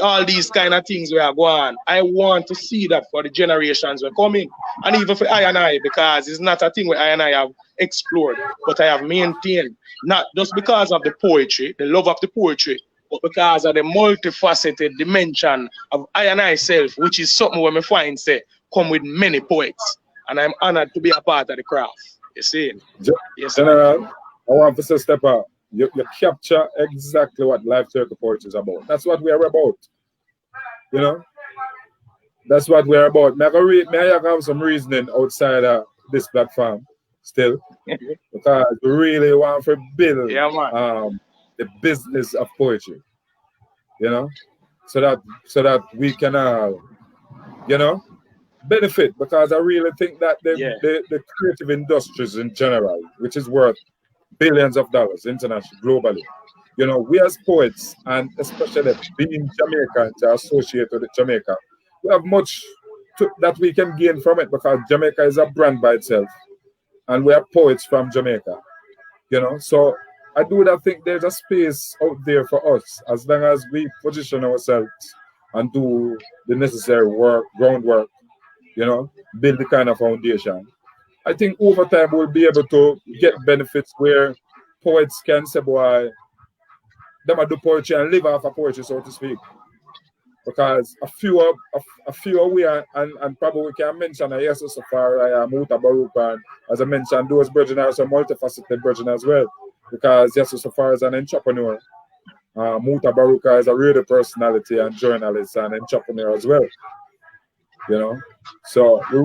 all these kind of things we are going. I want to see that for the generations who are coming, and even for I and I, because it's not a thing where I and I have explored, but I have maintained, not just because of the poetry, the love of the poetry, but because of the multifaceted dimension of I and I self, which is something where me find say come with many poets, and I'm honored to be a part of the craft. You see? Yes, General, I want to say step out. You capture exactly what Life Circle Poetry is about. That's what we are about. You know? That's what we are about. May I have some reasoning outside of this platform still. Because we really want to build the business of poetry. You know? So that we can you know, benefit, because I really think that the creative industries in general, which is worth billions of dollars internationally, globally, you know, we as poets, and especially being Jamaicans associated with Jamaica, we have much that we can gain from it, because Jamaica is a brand by itself, and we are poets from Jamaica, you know. So I do not think there's a space out there for us, as long as we position ourselves and do the necessary work, groundwork, you know, build the kind of foundation. I think over time we'll be able to get benefits where poets can say, boy, them do poetry and live off of poetry, so to speak. Because a few we are, and probably we can mention a Yes Safari, Muta Baruka, and as I mentioned, those brethren are some multifaceted brethren as well. Because Yes Safari is an entrepreneur. Muta Baruka is a radio personality and journalist and entrepreneur as well. You know, so we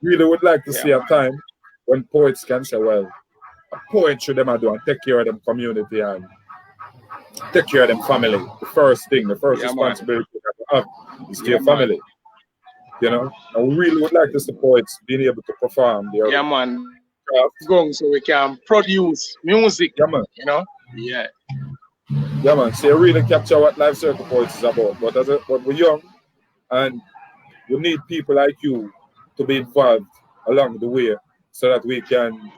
really would like to see a time when poets can say, well, a poetry them are doing, take care of them community and take care of them family. The first responsibility that you have is to your family. You know, and we really would like to see poets being able to perform their craft. Going so we can produce music. Yeah, man. You know? Yeah. Yeah, man. So you really capture what Life Circle Poets is about. But we're young, and we need people like you to be involved along the way, so that we can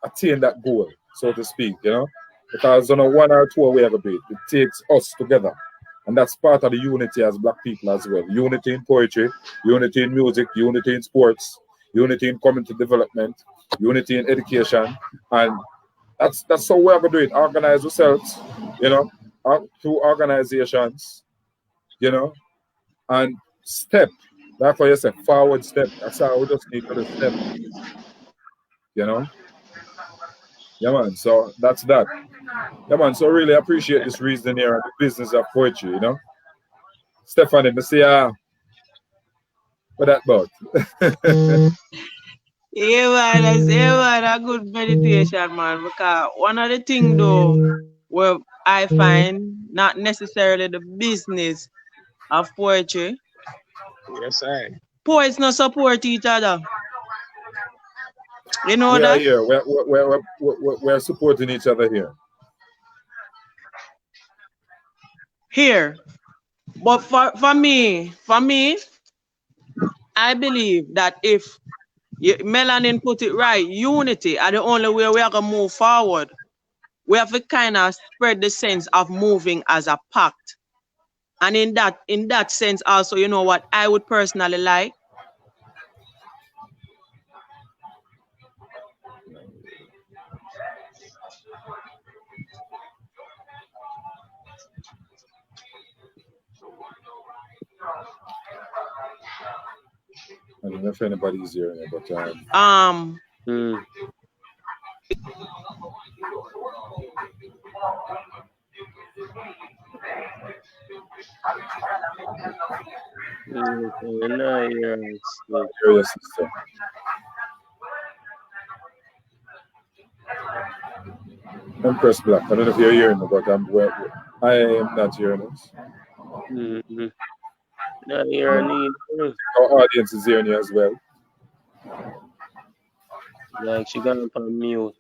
attain that goal, so to speak, you know. Because on a one or two we ever beat, it takes us together. And that's part of the unity as black people as well. Unity in poetry, unity in music, unity in sports, unity in community development, unity in education. And that's how we're going to do it. Organize ourselves, you know, through organizations, you know, and step. That's why you say forward step. That's how we just need to step. You know? Yeah, man. So that's that. Yeah, man. So really appreciate this reason here and the business of poetry, you know? Stephanie, me see what that about? A good meditation, man. Because one of the things though where I find not necessarily the business of poetry. Yes, I. poets not support each other. You know We are that? here. We're supporting each other here. Here. But for me, I believe that if Melanin put it right, unity are the only way we are gonna move forward. We have to kind of spread the sense of moving as a pact. And in that sense also, you know what I would personally like? I don't know if anybody's here, but Your sister. Empress Black. I don't know if you're hearing me, but I am not hearing us. Not hearing either. Our audience is hearing you as well. Like she got on mute.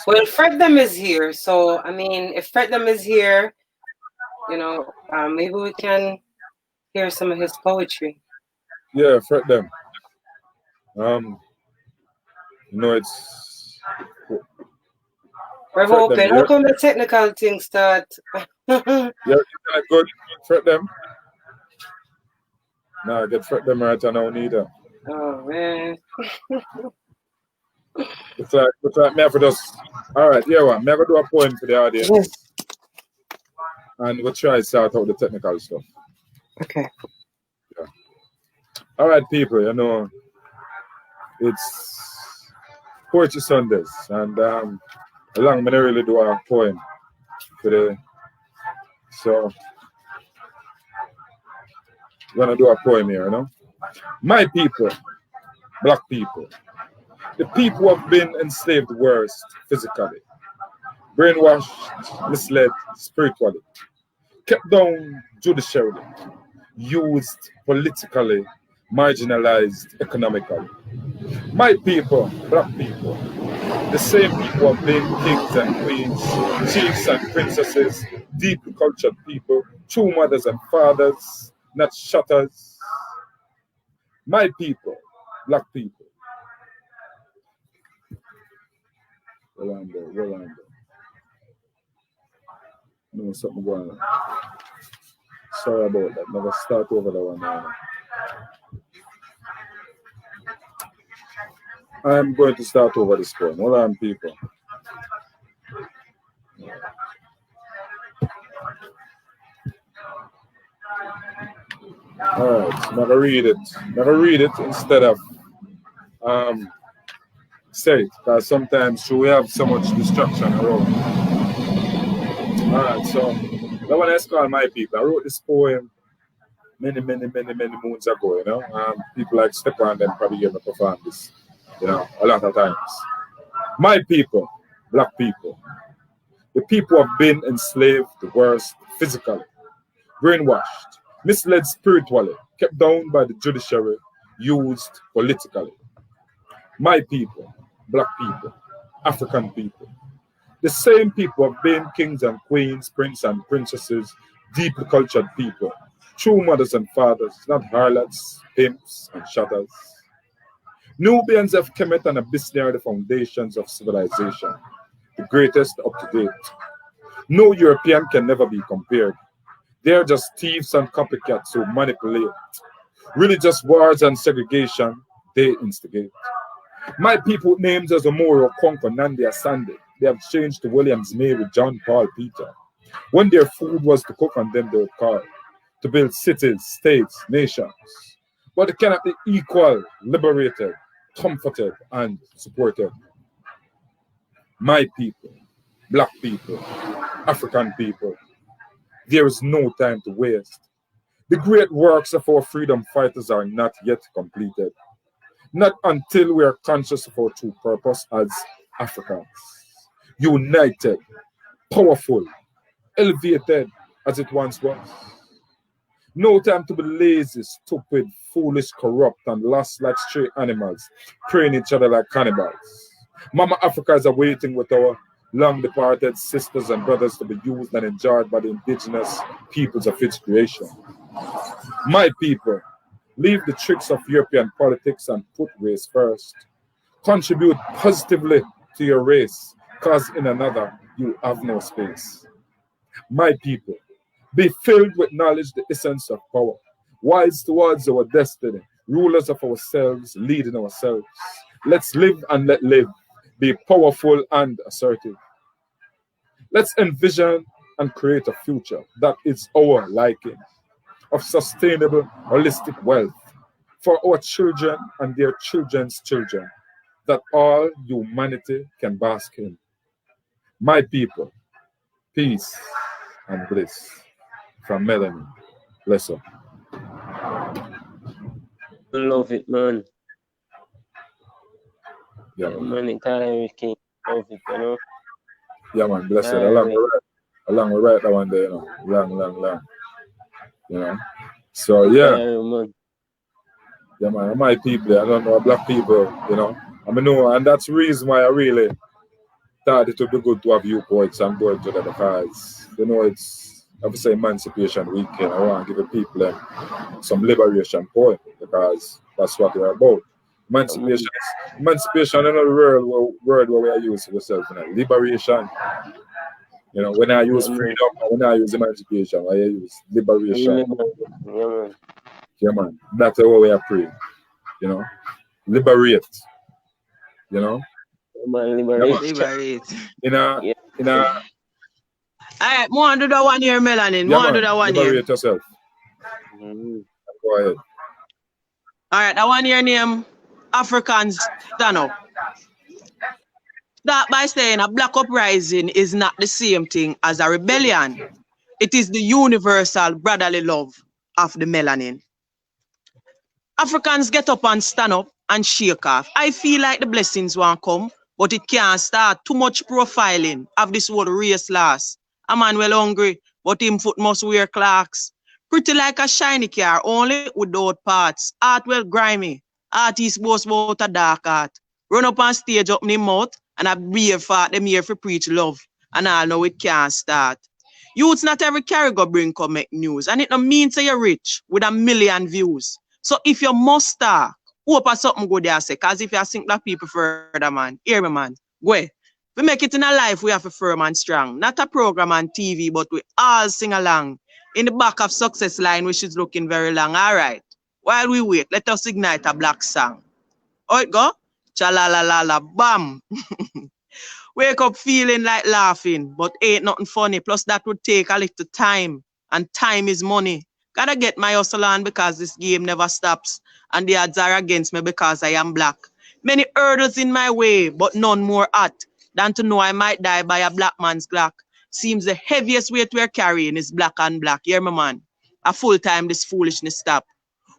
Well, Fredem is here, so I mean, if Fredem is here, you know, maybe we can hear some of his poetry. Yeah, Fredem. You know, it's We're hoping. How come the technical thing start? Yeah, you can go fret them. No, get fret them right now neither. Oh man. It's like me for just alright, yeah one. Me have to do a poem for the audience. Yes. And we'll try to sort out the technical stuff. Okay. Yeah. Alright people, you know, it's Poetry Sundays and along me not really do a poem today. So we're gonna do a poem here, you know. My people, black people, the people who have been enslaved worst physically, brainwashed, misled spiritually, kept down judicially, used politically, marginalized economically. My people, black people, the same people who have been kings and queens, chiefs and princesses, deeply cultured people, true mothers and fathers, not shutters. My people, black people. Rolando. No, something going on. Sorry about that. Never start over that one now. I'm going to start over this poem. Hold on, people. Alright, never read it. Never read it instead of say it, because sometimes we have so much distraction around. Alright, so that one is called My People. I wrote this poem many moons ago, you know. People like Stepan then probably hear me perform this, you know, a lot of times. My people, black people, the people who have been enslaved the worst physically, brainwashed, misled spiritually, kept down by the judiciary, used politically. My people, black people, African people, the same people have been kings and queens, princes and princesses, deeply cultured people, true mothers and fathers, not harlots, pimps and shutters. Nubians have Kemet and Abyssinia are the foundations of civilization, the greatest up to date. No European can never be compared. They are just thieves and copycats who manipulate. Religious wars and segregation, they instigate. My people names as Omoro, Konko, Nandi, Asande, they have changed to Williams, Mary, John, Paul, Peter. When their food was to cook on them, they would call to build cities, states, nations. But they cannot be equal, liberated, comforted, and supported. My people, black people, African people, there is no time to waste. The great works of our freedom fighters are not yet completed. Not until we are conscious of our true purpose as Africans. United, powerful, elevated, as it once was. No time to be lazy, stupid, foolish, corrupt, and lost like stray animals, preying each other like cannibals. Mama Africa is awaiting with our long departed sisters and brothers to be used and enjoyed by the indigenous peoples of its creation. My people, leave the tricks of European politics and put race first. Contribute positively to your race, cause in another you have no space. My people, be filled with knowledge, the essence of power, wise towards our destiny, rulers of ourselves, leading ourselves. Let's live and let live, be powerful and assertive. Let's envision and create a future that is our liking, of sustainable, holistic wealth for our children and their children's children, that all humanity can bask in. My people, peace and bliss. From Melanie. Bless her. Love it, man. Yeah, Yeah, man. man, it's time King. Love it, you know. Yeah, man. Bless her. Alright. Along with right that one there, you know. Long. You know. So yeah. Man. Yeah, man. My people, I don't know black people, you know. I mean, no, and that's the reason why I really thought it would be good to have you poets and go into that because, you know, it's obviously Emancipation Weekend. I want to give the people some liberation poem because that's what we're about. Emancipation in another word where we are using ourselves, you know, liberation. You know, when I use freedom, when I use emancipation, I use liberation. Yeah, man. That's what we are praying. You know, liberate. You know, Liberate. in a. Alright, more do that one here, Melanin. Yeah, More do that one here. liberate yourself. Go ahead. Alright, that one here name Africans Stand Up. Start by saying a black uprising is not the same thing as a rebellion. It is the universal brotherly love of the melanin. Africans get up and stand up and shake off. I feel like the blessings won't come, but it can't start. Too much profiling of this whole race loss. A man well hungry, but him foot must wear clocks. Pretty like a shiny car, only without parts. Art well grimy. Artists boast about a dark art. Run up on stage up in the mouth, and a brave fart them here for preach love. And I know it can't start. Youths not every carry go bring come make news. And it no mean say you're rich with 1 million views. So if you must talk, hope something good there say. Cause if you sink black people further, man, hear me, man. Go ahead. We make it in a life, we have a firm and strong. Not a program on TV, but we all sing along. In the back of success line, which is looking very long. All right. While we wait, let us ignite a black song. Oh, it go? Cha-la-la-la-la, bam. Wake up feeling like laughing, but ain't nothing funny. Plus that would take a little time, and time is money. Gotta get my hustle on because this game never stops, and the odds are against me because I am black. Many hurdles in my way, but none more hot than to know I might die by a black man's Glock. Seems the heaviest weight we're carrying is black on black. Hear me, man. A full time this foolishness stop.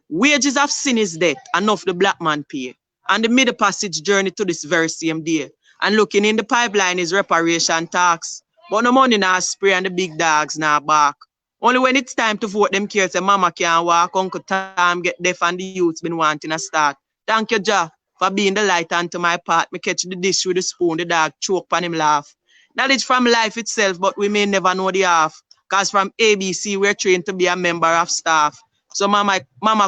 Wages of sin is death, enough the black man pay. And the middle passage journey to this very same day. And looking in the pipeline is reparation tax. But no money now spray and the big dogs now bark. Only when it's time to vote them care say mama can't walk, Uncle Tom get deaf and the youth's been wanting a start. Thank you, Jah, for being the light onto my path. Me catch the dish with the spoon, the dog choke on him laugh. Knowledge from life itself, but we may never know the half. Cause from ABC, we're trained to be a member of staff. So mama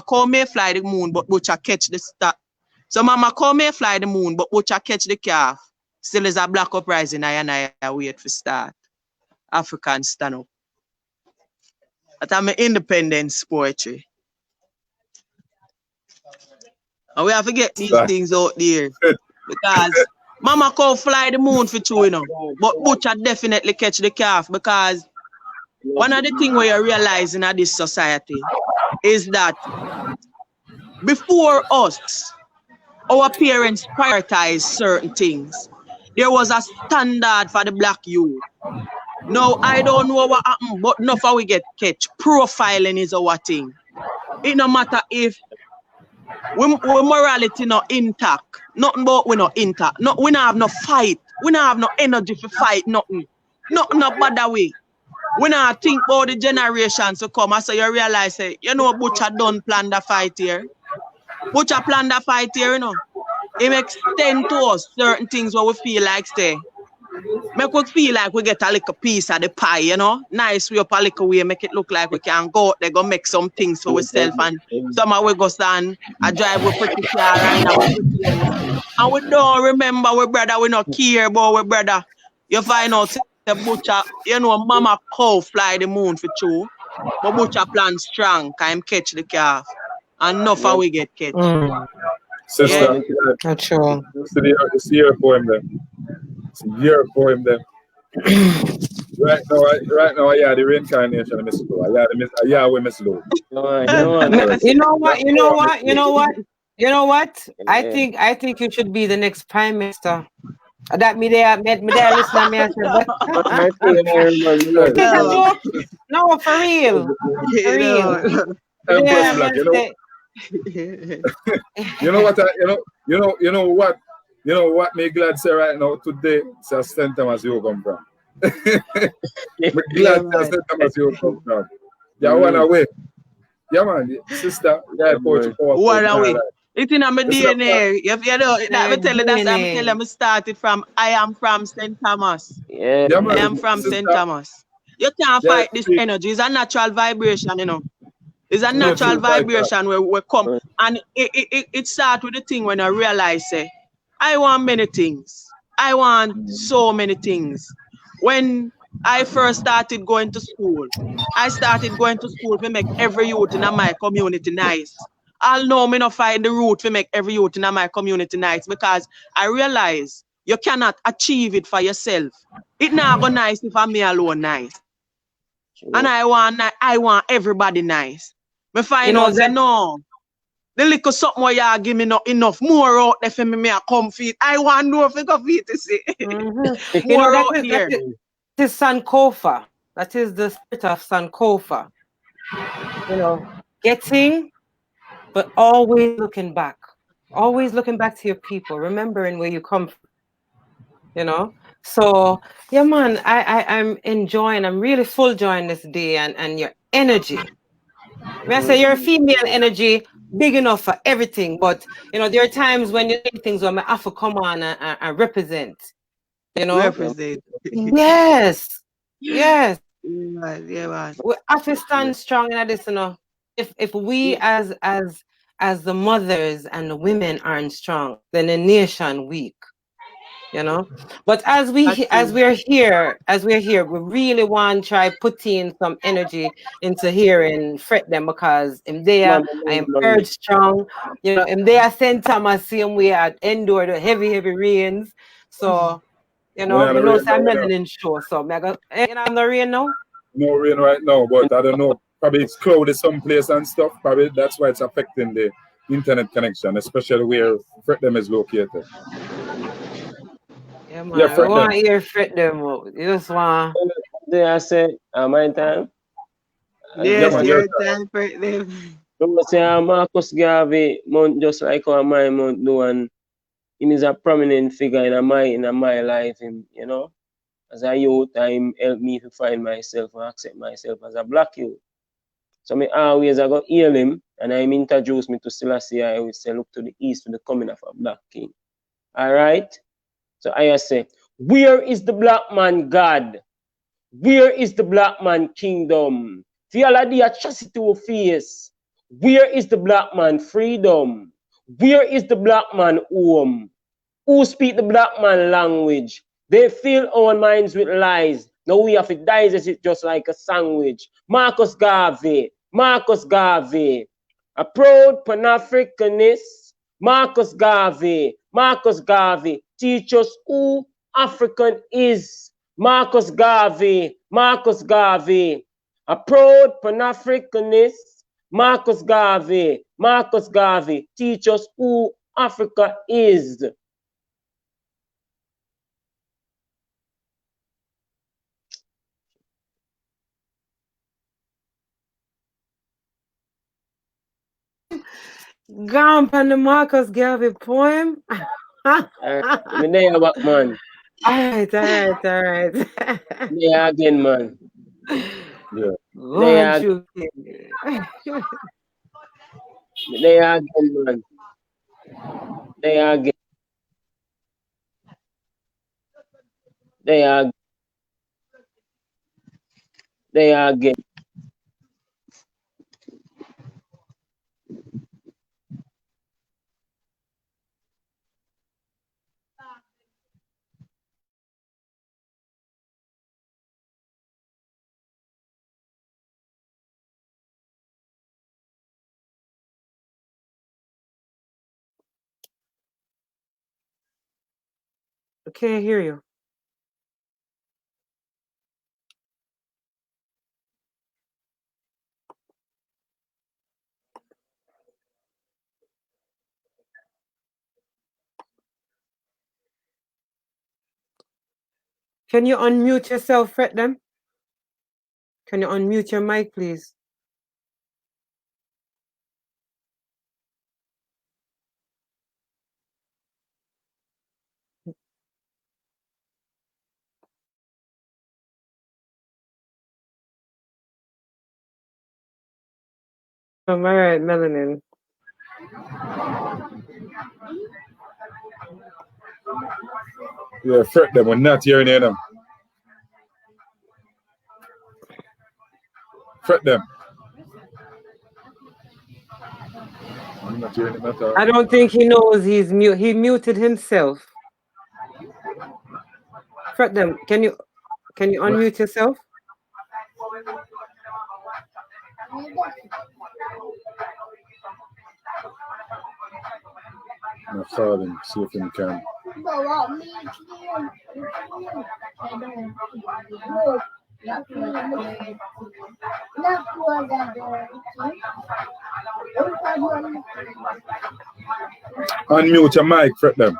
call me fly the moon, but butcher catch the star. So mama call me fly the moon, but butcher catch the calf. Still is a black uprising, I wait for start. Africans stand up. That I'm an independence poetry. And we have to get these things out there. Because mama call fly the moon for true, you know. But butcher definitely catch the calf because one of the things we are realizing in this society is that before us, our parents prioritized certain things. There was a standard for the black youth. Now, I don't know what happened, but enough how we get catch. Profiling is our thing. It no matter if we morality not intact. Nothing about we not intact. We not have no fight. We not have no energy for fight, nothing. Nothing no bad way. we not think about the generations to come. So you realize, you know, Butcher done plan the fight here. Butcher plan the fight here, you know. It extend to us certain things where we feel like stay. Make us feel like we get a little piece of the pie, you know. Nice way up a little way, make it look like we can go out there, go make some things for ourselves, and somehow we go stand and drive with pretty car and in our pretty house. And we don't remember we brother, we not care about we brother. You find out the Butcher, you know, mama cow fly the moon for two. But Butcher plan strong, can him catch the calf. And enough how we get catch. Sister, Not sure. it's the year for him then. It's a year for him then. Right now, I hear the reincarnation of Miss Lou. I hear we Miss Lou. You know what? I think you should be the next prime minister. That me there listen to me and say, it's a joke. No, for real. For real. Empress Black, you know what? You know what? Me glad say right now today. Say St. Thomas you come from. Me glad say St. Thomas you come from. Yeah, one away. Yeah, man, sister. Yeah, coach. One away. It's in my DNA. You know, that tell you that I'm telling you, I started from. I am from St. Thomas. Yeah, I am from St. Thomas. You can't fight this energy. It's a natural vibration, you know. It's a natural vibration where we come. And it starts with the thing when I realize, I want many things. I want so many things. When I first started going to school, I started going to school to make every youth in my community nice. I'll know me not find the route to make every youth in my community nice because I realize you cannot achieve it for yourself. It's not go nice if I'm me alone nice. And I want everybody nice. Me find out say no. The little something where you give me not enough more out there for me come feet. I want no figure feet to see. More out here. That is Sankofa. That is the spirit of Sankofa. You know, getting, but always looking back. Always looking back to your people, remembering where you come from. You know? So yeah, man, I'm enjoying, I'm really full enjoying this day and your energy. When I say you're a female energy, big enough for everything, but you know, there are times when you think things where I have to come on and represent. You know? Represent. Yes. Yes. Yeah, man. We have to stand strong in this, you know. If we as the mothers and the women aren't strong, then the nation weak. You know, but as we're here, we really want to try putting some energy into here and fret them because in there I am urged strong. You know, in there St. Thomas same way I endure the heavy rains. So you know, I'm melanin show. So I go, you know, I'm the rain now. No rain right now, but I don't know. Probably it's cloudy someplace and stuff. Probably that's why it's affecting the internet connection, especially where Fretdom is located. Yeah, man. I want to hear Fretdom. You just want. I said, my time. Yes, your time, Fretdom. So say Marcus Garvey, just like how my month do, and he is a prominent figure in my life. You know, as a youth, he helped me to find myself and accept myself as a black youth. So I go heal him, and I introduce me to Selassie. I will say, look to the east for the coming of a black king. All right. So I say, where is the black man God? Where is the black man kingdom? Feel the atrocity we face. Where is the black man freedom? Where is the black man home? Who speak the black man language? They fill our minds with lies. Now we have to digest it just like a sandwich. Marcus Garvey, a proud Pan-Africanist. Marcus Garvey, teach us who African is. Marcus Garvey, a proud Pan-Africanist. Marcus Garvey, teach us who Africa is. Gone on the Marcus Garvey poem. Man. All right. Yeah, again, man. Yeah. Go They on, are, True King. they are again, man. They are again. They are, they are again. Okay, I hear you. Can you unmute yourself, Fret them? Can you unmute your mic, please? All right, Melanin. Yeah, fret them. We're not hearing them. Fret them. I'm not hearing them at all. I don't think he knows he's mute. He muted himself. Fret them. Can you unmute yourself? I'm calling, see if we can. Unmute your mic, fret them.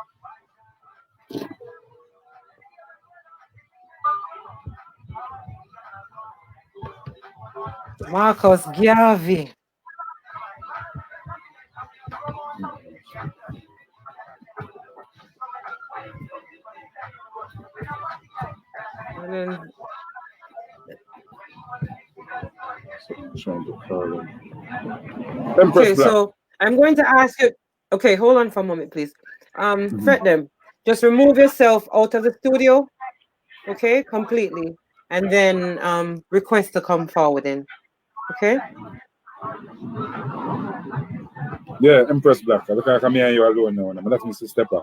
Marcus Garvey. And then Trying to call him. Empress okay, Black. so I'm going to ask you. Okay, hold on for a moment, please. Fret them. Just remove yourself out of the studio, okay, completely, and then request to come forward in. Okay. Yeah, Empress Black. Look like me and you alone now. I'm letting Mr. Stepper.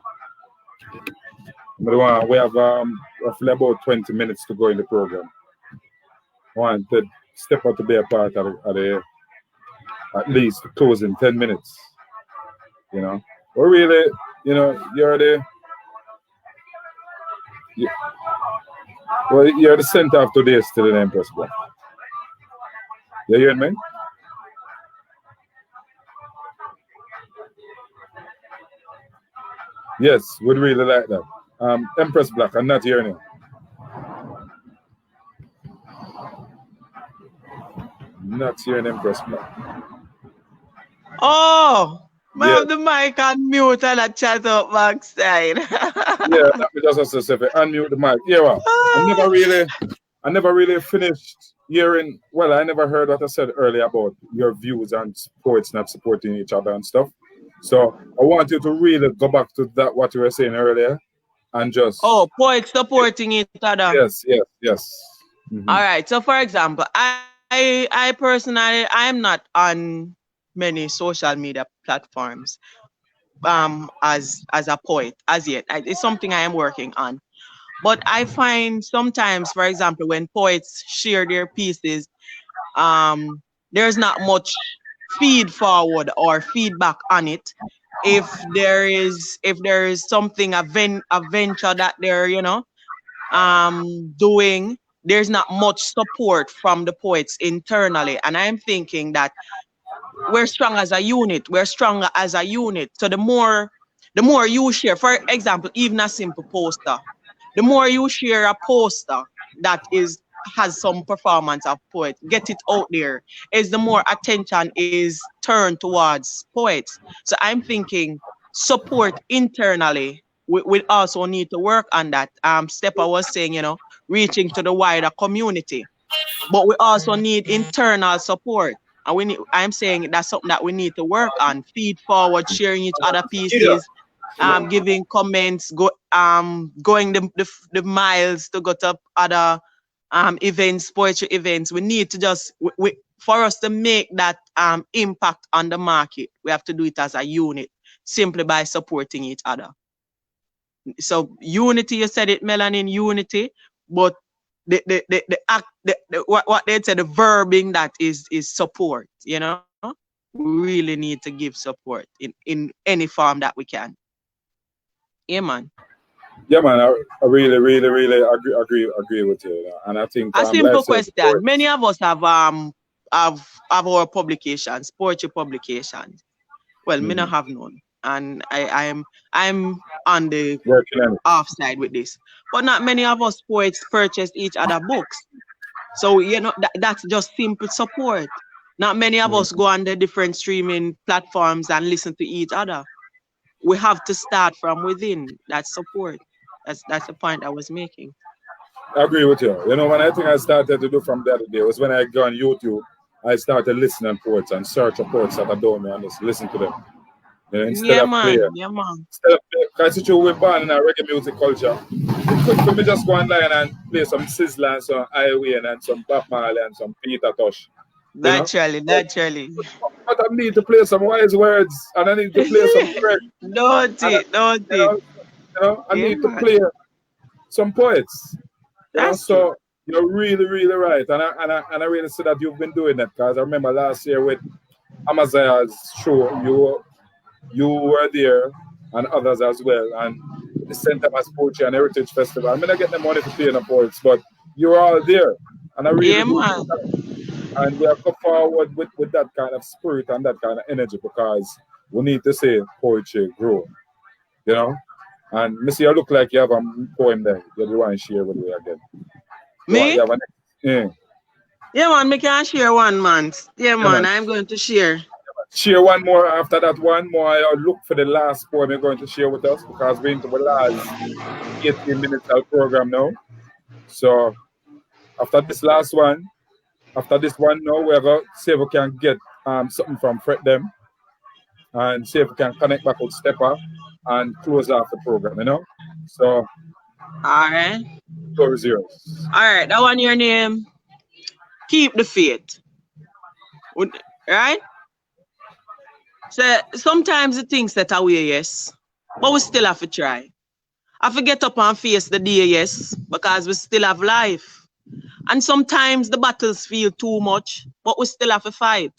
We have roughly about 20 minutes to go in the program. I want to Stepper to be a part of the at least closing 10 minutes. You know, or really, you know, you're the you're the center of today's still, Empress Black. You hear me? Yes, would really like that. Empress Black, I'm not hearing you. Not hearing Empress Black. Oh, I Yeah. have the mic on mute and I chat up backside. Yeah, let me just also say, unmute the mic. Yeah, well, I never really finished hearing. Well, I never heard what I said earlier about your views on poets not supporting each other and stuff. So I want you to really go back to that what you were saying earlier, and just poets supporting each other. Yes. Mm-hmm. All right. So, for example, I personally I'm not on many social media platforms as a poet as yet. It's something I am working on. But I find sometimes, for example, when poets share their pieces, there's not much feed forward or feedback on it. If there is something a venture that they're doing, there's not much support from the poets internally. And I'm thinking that we're strong as a unit. We're stronger as a unit. So the more you share, for example, even a simple poster, the more you share a poster that has some performance of poets, get it out there, is the more attention is turned towards poets. So I'm thinking support internally. We also need to work on that. Stepper was saying, reaching to the wider community. but we also need internal support. And I'm saying that's something that we need to work on. Feed forward, sharing each other Yeah. pieces, giving comments, going the miles to go to other events, poetry events. We need to just for us to make that impact on the market, we have to do it as a unit, simply by supporting each other. So unity, you said it, Melanin, unity, but the act, what they say, the verb in that is support. You know, we really need to give support in any form that we can. Yeah, man. Yeah, man, I really, really, really agree with you. And I think A life simple saving question. Many poets of us have our publications, poetry publications. Well, me not have none, and I'm on the working on it. offside with this. But not many of us poets purchase each other books. So you know that's just simple support. Not many of us go on the different streaming platforms and listen to each other. We have to start from within. That support. That's the point I was making. I agree with you. You know, when I think I started to do from the other day was when I go on YouTube, I started listening to poets and search for poets that I don't know and just listen to them. You know, instead Yeah, of man. playing. Yeah, man. Because we're born in a reggae music culture. It's good for me just go online and play some Sizzler and some Highway and some Bob Marley and some Peter Tosh. You know? Naturally. But I need to play some wise words and I need to play some correct. Don't And it. I Yeah, need to man. play some poets. That's true. So you're really, really right. And I really see that you've been doing that because I remember last year with Amaziah's show, you were there and others as well. And the St. Thomas Poetry and Heritage Festival. I mean, I get the money to play in the poets, but you're all there. And I really Yeah, do. man. And we have come forward with that kind of spirit and that kind of energy because we need to see poetry grow, you know? And Missy, you look like you have a poem there. You want to share with me again. Me? You have yeah. Yeah, man. Me can share one, man. Yeah, Yeah, man. man. I'm going to share. Share one more after that one more. I'll look for the last poem you're going to share with us because we're into the last 18 minutes of the program now. So after this last one, after this one now, we're going to see if we can get something from Fred them and see if we can connect back with Stepper and close off the program, you know? So, All right. floor is yours. All right. That one your name. Keep the faith. Right? So sometimes the things that away, yes, but we still have to try. I have to get up and face the day, yes, because we still have life. And sometimes the battles feel too much, but we still have to fight.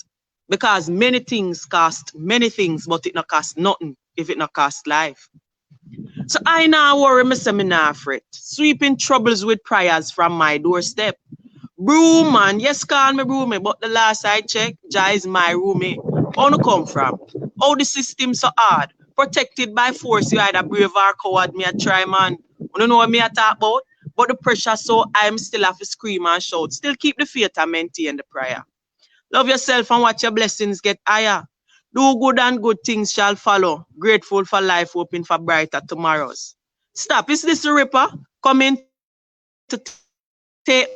Because many things cost many things, but it not cost nothing if it not cost life. So I now worry me seminar fret, sweeping troubles with prayers from my doorstep. Broom man, yes call me broomie, but the last I checked, Jah is my roomie. How no come from? How the system so hard? Protected by force, you either brave or coward, me a try man. You don't know what me a talk about? But the pressure so I'm still have to scream and shout. Still keep the faith and maintain the prayer. Love yourself and watch your blessings get higher. Do good and good things shall follow. Grateful for life, hoping for brighter tomorrows. Stop, is this the Ripper? Coming to take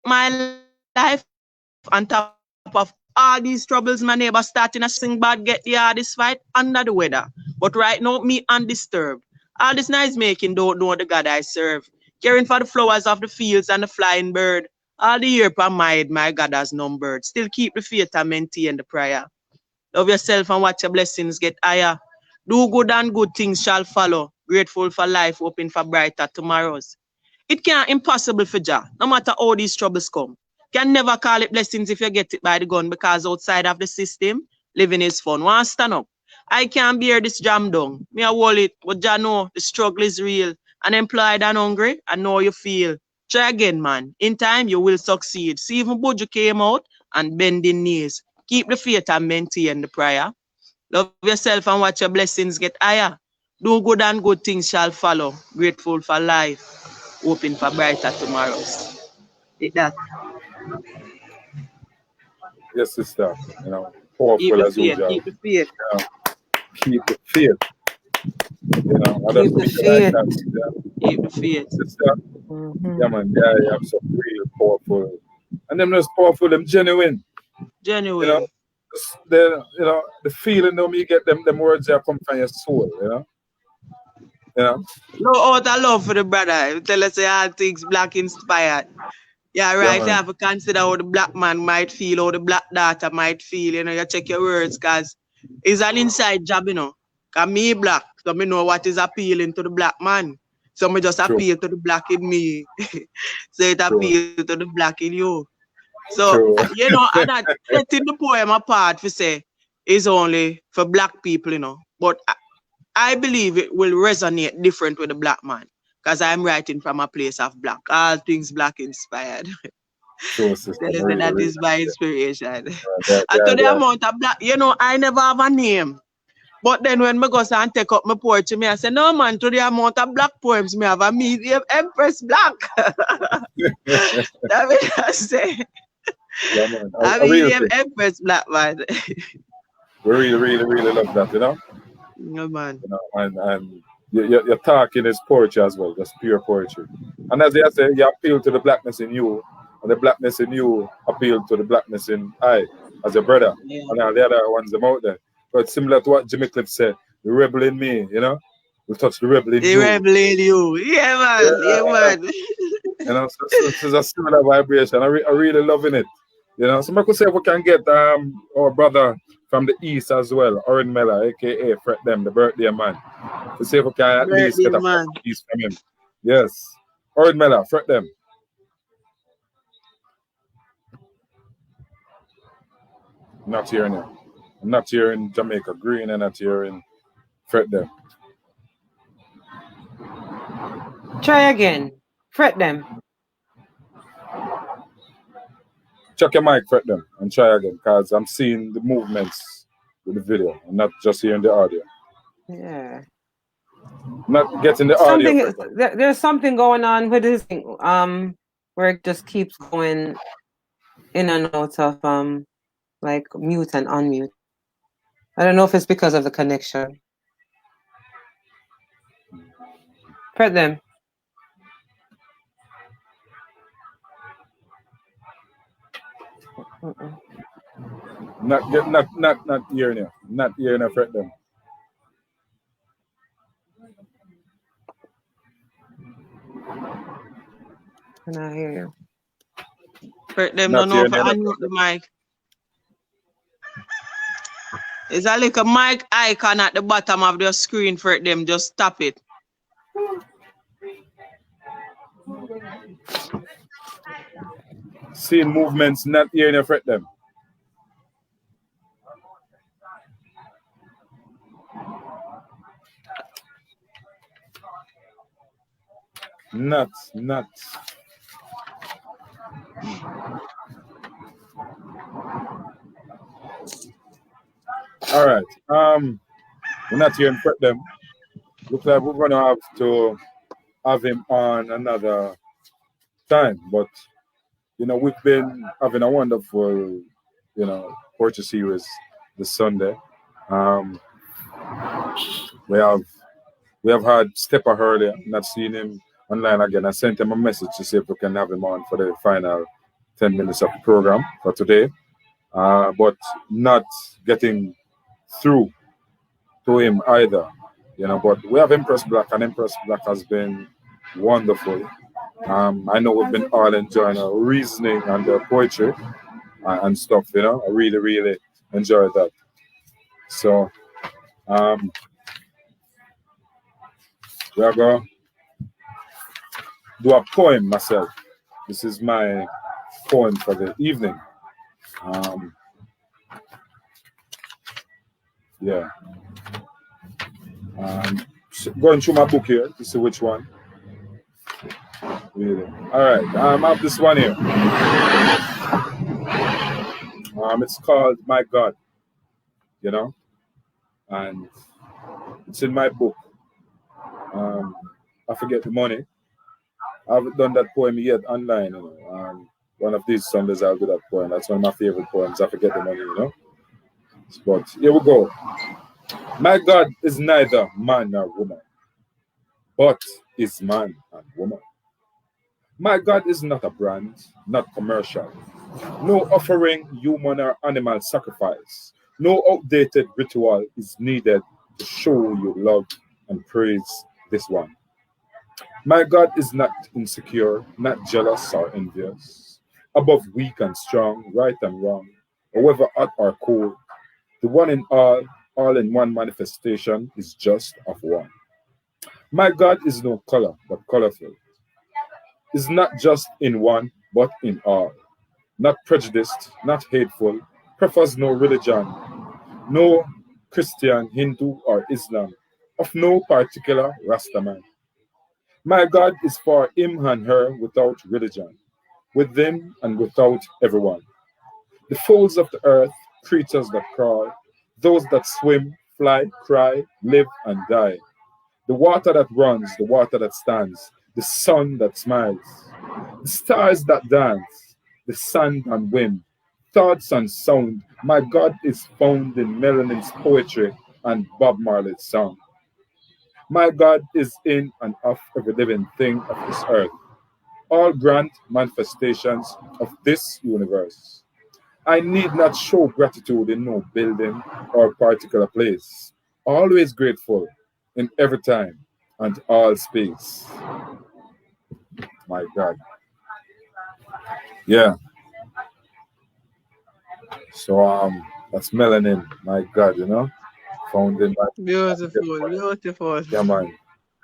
my life on top of all these troubles. My neighbor starting a sing bad, get the hardest fight under the weather. But right now, me undisturbed. All this noise making don't know the God I serve. Caring for the flowers of the fields and the flying bird. All the year my God has numbered. Still keep the faith and maintain the prayer. Love yourself and watch your blessings get higher. Do good and good things shall follow. Grateful for life, hoping for brighter tomorrows. It can't impossible for Jah, no matter how these troubles come. Can never call it blessings if you get it by the gun because outside of the system, living is fun. Want stand up? I can't bear this jam down. Me a hold it, but Jah know the struggle is real. Unemployed and hungry, I know you feel. Try again, man. In time, you will succeed. See, even Buju came out and bending knees. Keep the faith and maintain the prayer. Love yourself and watch your blessings get higher. Do good and good things shall follow. Grateful for life, hoping for brighter tomorrows. Take that. Yes, sister. You know, Keep powerful the as faith. usual. Keep the faith. You know, keep the faith. You know, I Keep just the feel like faith. that. Yeah. Keep the faith. Sister, Mhm. yeah, man, yeah, you have some real powerful And them just powerful, them genuine. Genuine. You know, the feeling them you get them words that come from your soul, you know. You know? No out of love for the brother. Tell us all things black inspired. Yeah, right. You man. have to consider how the black man might feel, how the black daughter might feel. You know, you check your words because it's an inside job, you know. Because me black, so me know what is appealing to the black man. So me just True. appeal to the black in me. So it True. appeal to the black in you. So, True. you know, and that letting the poem apart for say is only for black people, you know. But I believe it will resonate different with the black man. Because I'm writing from a place of black. All things black inspired. True, sister. Tell us that that is my inspiration. And to the Yeah. amount of black, you know, I never have a name. But then when I go and take up my poetry, me I say, no man, to the amount of black poems, me have a medium Empress Black. That mean I say. Yeah, man. I medium Empress Black, man. We really love that, you know? No, man. You know, and your talking is poetry as well, just pure poetry. And as I say, you appeal to the blackness in you, and the blackness in you appeal to the blackness in I, as your brother, and all the other ones them out there. But similar to what Jimmy Cliff said, the rebel in me, you know, will touch the rebel in you. The rebel in you, yeah, man, yeah, man. You know, so it's a similar vibration. I really loving it. You know, so I could say we can get our brother from the east as well, Oren Miller, aka Fred Them, the birthday man. To see if we can at least get a piece from him. Yes. Oren Miller, Fred Them. Not here now. I'm not here in Jamaica Green and not here in Fred Them. Try again. Fret them. Check your mic, Fred Them, and try again, because I'm seeing the movements with the video and not just hearing the audio. Yeah. Not getting the audio. There's something going on with this thing, where it just keeps going in and out of like mute and unmute. I don't know if it's because of the connection. Fret them. Not hearing you. Not hearing you, Fred Them. Can I hear you? Fret them don't know if I unmute the mic. It's a little mic icon at the bottom of the screen for them. Just tap it. Seeing movements, not hearing you, Fret Them. Nuts. All right. We're not hearing Fret Them. Looks like we're gonna have to have him on another time. But you know, we've been having a wonderful, you know, poetry series this Sunday. We have had Stepper earlier, not seen him online again. I sent him a message to see if we can have him on for the final 10 minutes of the program for today. But not getting through to him either. You know, but we have Empress Black, and Empress Black has been wonderful. I know we've been all enjoying our reasoning and the poetry and stuff, you know. I really enjoyed that. So we are going to do a poem myself. This is my poem for the evening. Yeah. Going through my book here to see which one. Really. All right. I have this one here. It's called My God. You know, and it's in my book. I forget the money. I haven't done that poem yet online. You know. One of these Sundays I'll do that poem. That's one of my favorite poems. I forget the money, you know. But here we go. My God is neither man nor woman, but is man and woman. My God is not a brand, not commercial. No offering human or animal sacrifice. No outdated ritual is needed to show you love and praise this one. My God is not insecure, not jealous or envious. Above weak and strong, right and wrong, however hot or cold, the one in all in one manifestation is just of one. My God is no color, but colorful. Is not just in one, but in all. Not prejudiced, not hateful, prefers no religion, no Christian, Hindu, or Islam, of no particular Rastaman. My God is for him and her without religion, with them and without everyone. The fowls of the earth, creatures that crawl, those that swim, fly, cry, live, and die. The water that runs, the water that stands, the sun that smiles, the stars that dance, the sun and wind, thoughts and sound. My God is found in Melanin's poetry and Bob Marley's song. My God is in and of every living thing of this earth, all grand manifestations of this universe. I need not show gratitude in no building or particular place. Always grateful in every time and all space. My God. Yeah. So that's melanin, my God, found in my Beautiful, beautiful. yeah man.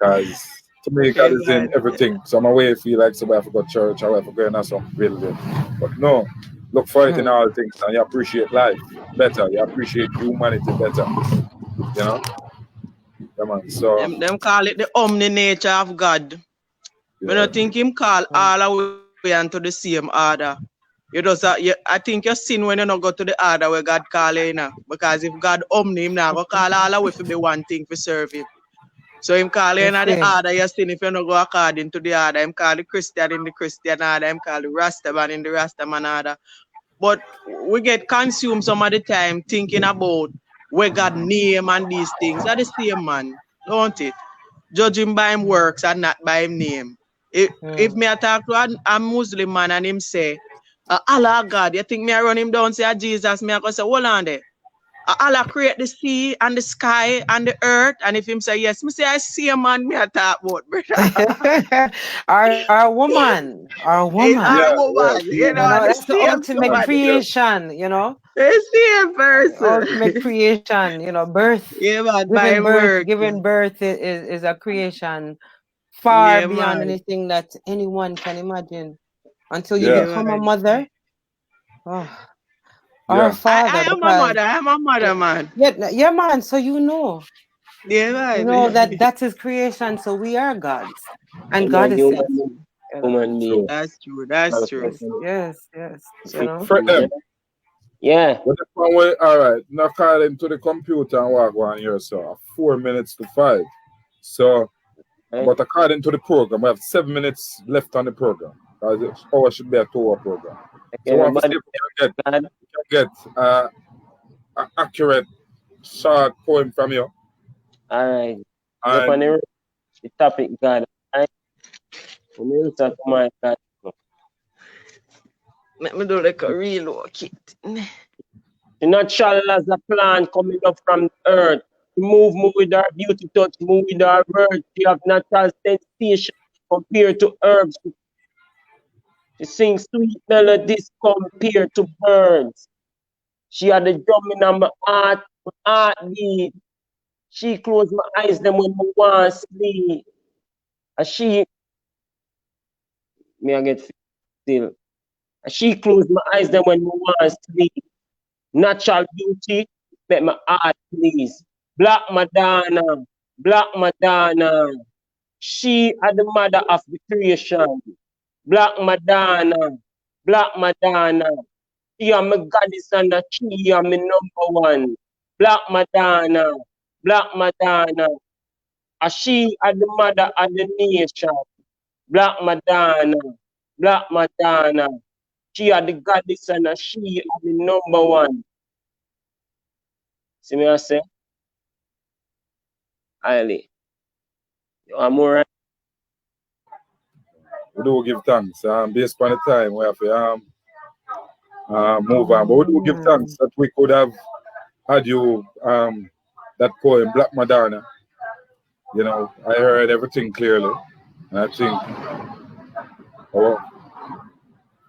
Cause to me God Yeah, is in God. everything. So I'm away feel like somebody have to go to church, I have to go in some building. But no, look for it in Hmm. all things and you appreciate life better. You appreciate humanity better. You know? Yeah man. So Them call it the omni nature of God. I yeah. don't think him call all the way unto the same order. I think you sin when you not go to the order where God call you, Because if God omni, him now go call all the way for be one thing for serve him. So him call you You in the see? order you sin if you not go according to the order. Him call the Christian in the Christian order. Him call the Rastaman in the Rastaman order. But we get consumed some of the time thinking about where God name and these things are the same man, don't it? Judge him by him works and not by him name. If Hmm. me a talk to a Muslim man and him say, Allah God, you think me I run him down say Jesus, me I go say, hold on there. Allah create the sea and the sky and the earth. And if him say yes, me say I see a man me a talk about, brother. Our woman, our It's woman. our Yeah, yeah. woman, You know, the that's the same ultimate Human, somebody. yeah. creation, The same the ultimate person. creation, birth. Yeah, man, by Giving him birth, work. giving birth is a creation far Yeah, beyond man. anything that anyone can imagine. Until you Yeah, Yeah, become a man. mother, oh, our yeah. father, I am a because mother. I'm a mother, man. yeah, man. So Yeah, you man. know that is creation. So we are gods and And man, goddesses. human being. So That's true. That's true. Yes, yes, yes. Fred Yeah. them. Yeah. But the one way, all right. Now call him to the computer and walk on here, so 4 minutes to 5. So Right? but according to the program, we have 7 minutes left on the program. Because the hour should be a 2 hour program. So I Okay, want to see but if God, we can get an accurate short poem from you. all right. Go on And the topic, God. All right. When you talk to my God, Let me do like a relocate. the natural as a plant coming up from the earth. Move with our beauty touch, move with our words. She have natural sensation compared to herbs. She sings sweet melodies compared to birds. She had the drum in my heartbeat. She close my eyes them when I want to sleep. And she, me I get still. And she close my eyes them when I want to sleep. Natural beauty, make my heart please. Black Madonna, Black Madonna. She are the mother of the creation. Black Madonna, Black Madonna. She are my goddess and she are my number one. Black Madonna, Black Madonna. And she are the mother of the nation. Black Madonna, Black Madonna. She are the goddess and she are the number one. See me I say? Ali. You are more right. we do give thanks. Based upon the time, we have to move on. But we do give thanks that we could have had you that poem, Black Madonna. You know, I heard everything clearly. And I think our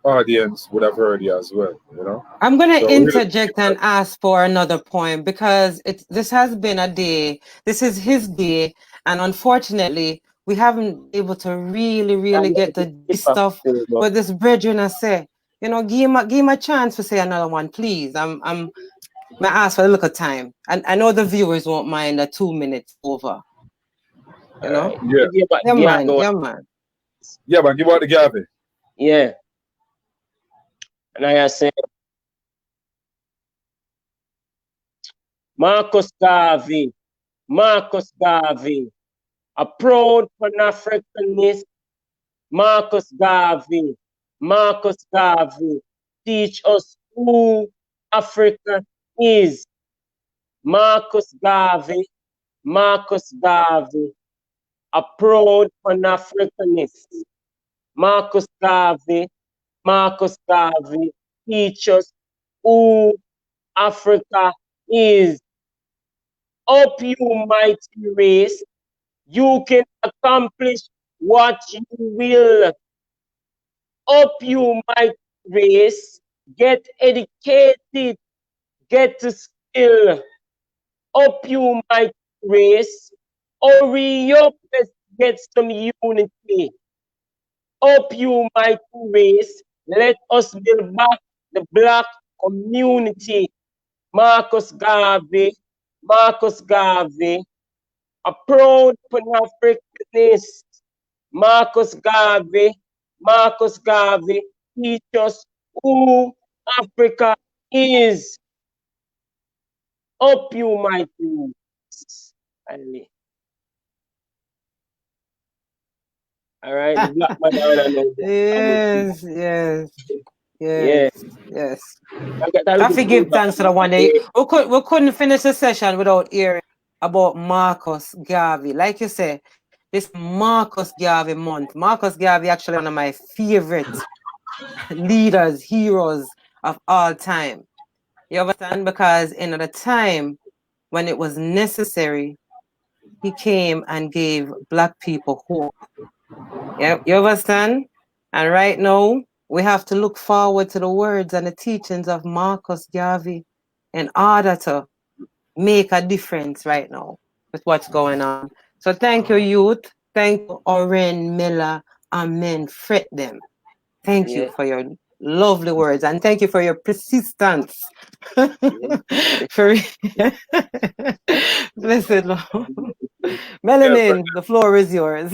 audience would have heard you as well, you know. I'm gonna So interject and ask for another point because this has been a day. This is his day, and unfortunately, we haven't been able to really get the stuff. But this brethren, I say, you know, give him a chance to say another one, please. I'm I ask for a little time, and I know the viewers won't mind a 2 minutes over. You know, yeah, man. Yeah, but give out the Gavi. Yeah. And I say, Marcus Garvey, a proud Pan-Africanist. Marcus Garvey, teach us who Africa is. Marcus Garvey, a proud Pan-Africanist. Marcus Garvey, teach us who Africa is. Up you mighty race, you can accomplish what you will. Up you mighty race, get educated, get to skill. Up you mighty race, hurry up, let's get some unity. Up you mighty race, let us build back the black community. Marcus Garvey, a proud Pan-Africanist. Marcus Garvey, teach us who Africa is. Up you mighty race. All right, the Black Madonna. Yes. I forgive thanks to the one day. We couldn't finish the session without hearing about Marcus Garvey. Like you say, this Marcus Garvey month. Marcus Garvey actually one of my favorite leaders, heroes of all time. You understand? Because in the time when it was necessary, he came and gave Black people hope. Yeah, you understand? And right now, we have to look forward to the words and the teachings of Marcus Garvey in order to make a difference right now with what's going on. So thank you, youth. Thank you, Oren, Miller, Amen. Fret them. Thank you for your lovely words and thank you for your persistence. Blessed Lord. Melanin, the floor is yours.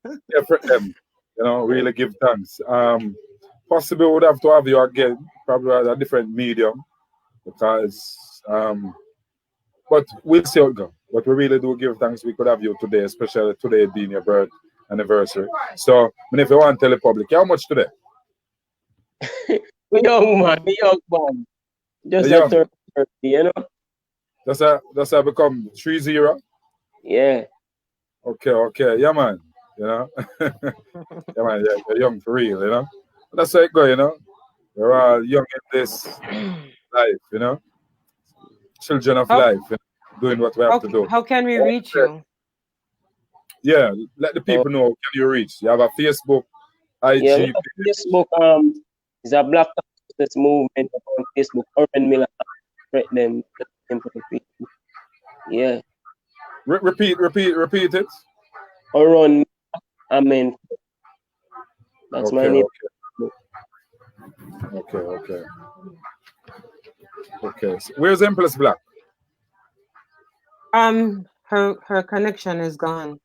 Yeah, for them, you know, really give thanks. Possibly would have to have you again, probably at a different medium, because but we'll see how it goes. But we really do give thanks. We could have you today, especially today being your birth anniversary. So, if you want to tell the public, how much today? We young man. Just a 30, you know. That's a become 30? Yeah. Okay. Yeah, man. You know? Yeah, man, yeah, you're young for real, you know? That's how it go, you know? We're all young in this life, you know? Children of life, you know? Doing what we have to do. How can we reach you? Yeah, let the people know how can you reach. You have a Facebook, IG. Yeah, Facebook is a Black Consciousness movement on Facebook. Urban Miller, them. Yeah. Repeat it. Around Amen. That's my name. Okay. So where's Empress Black? Her connection is gone.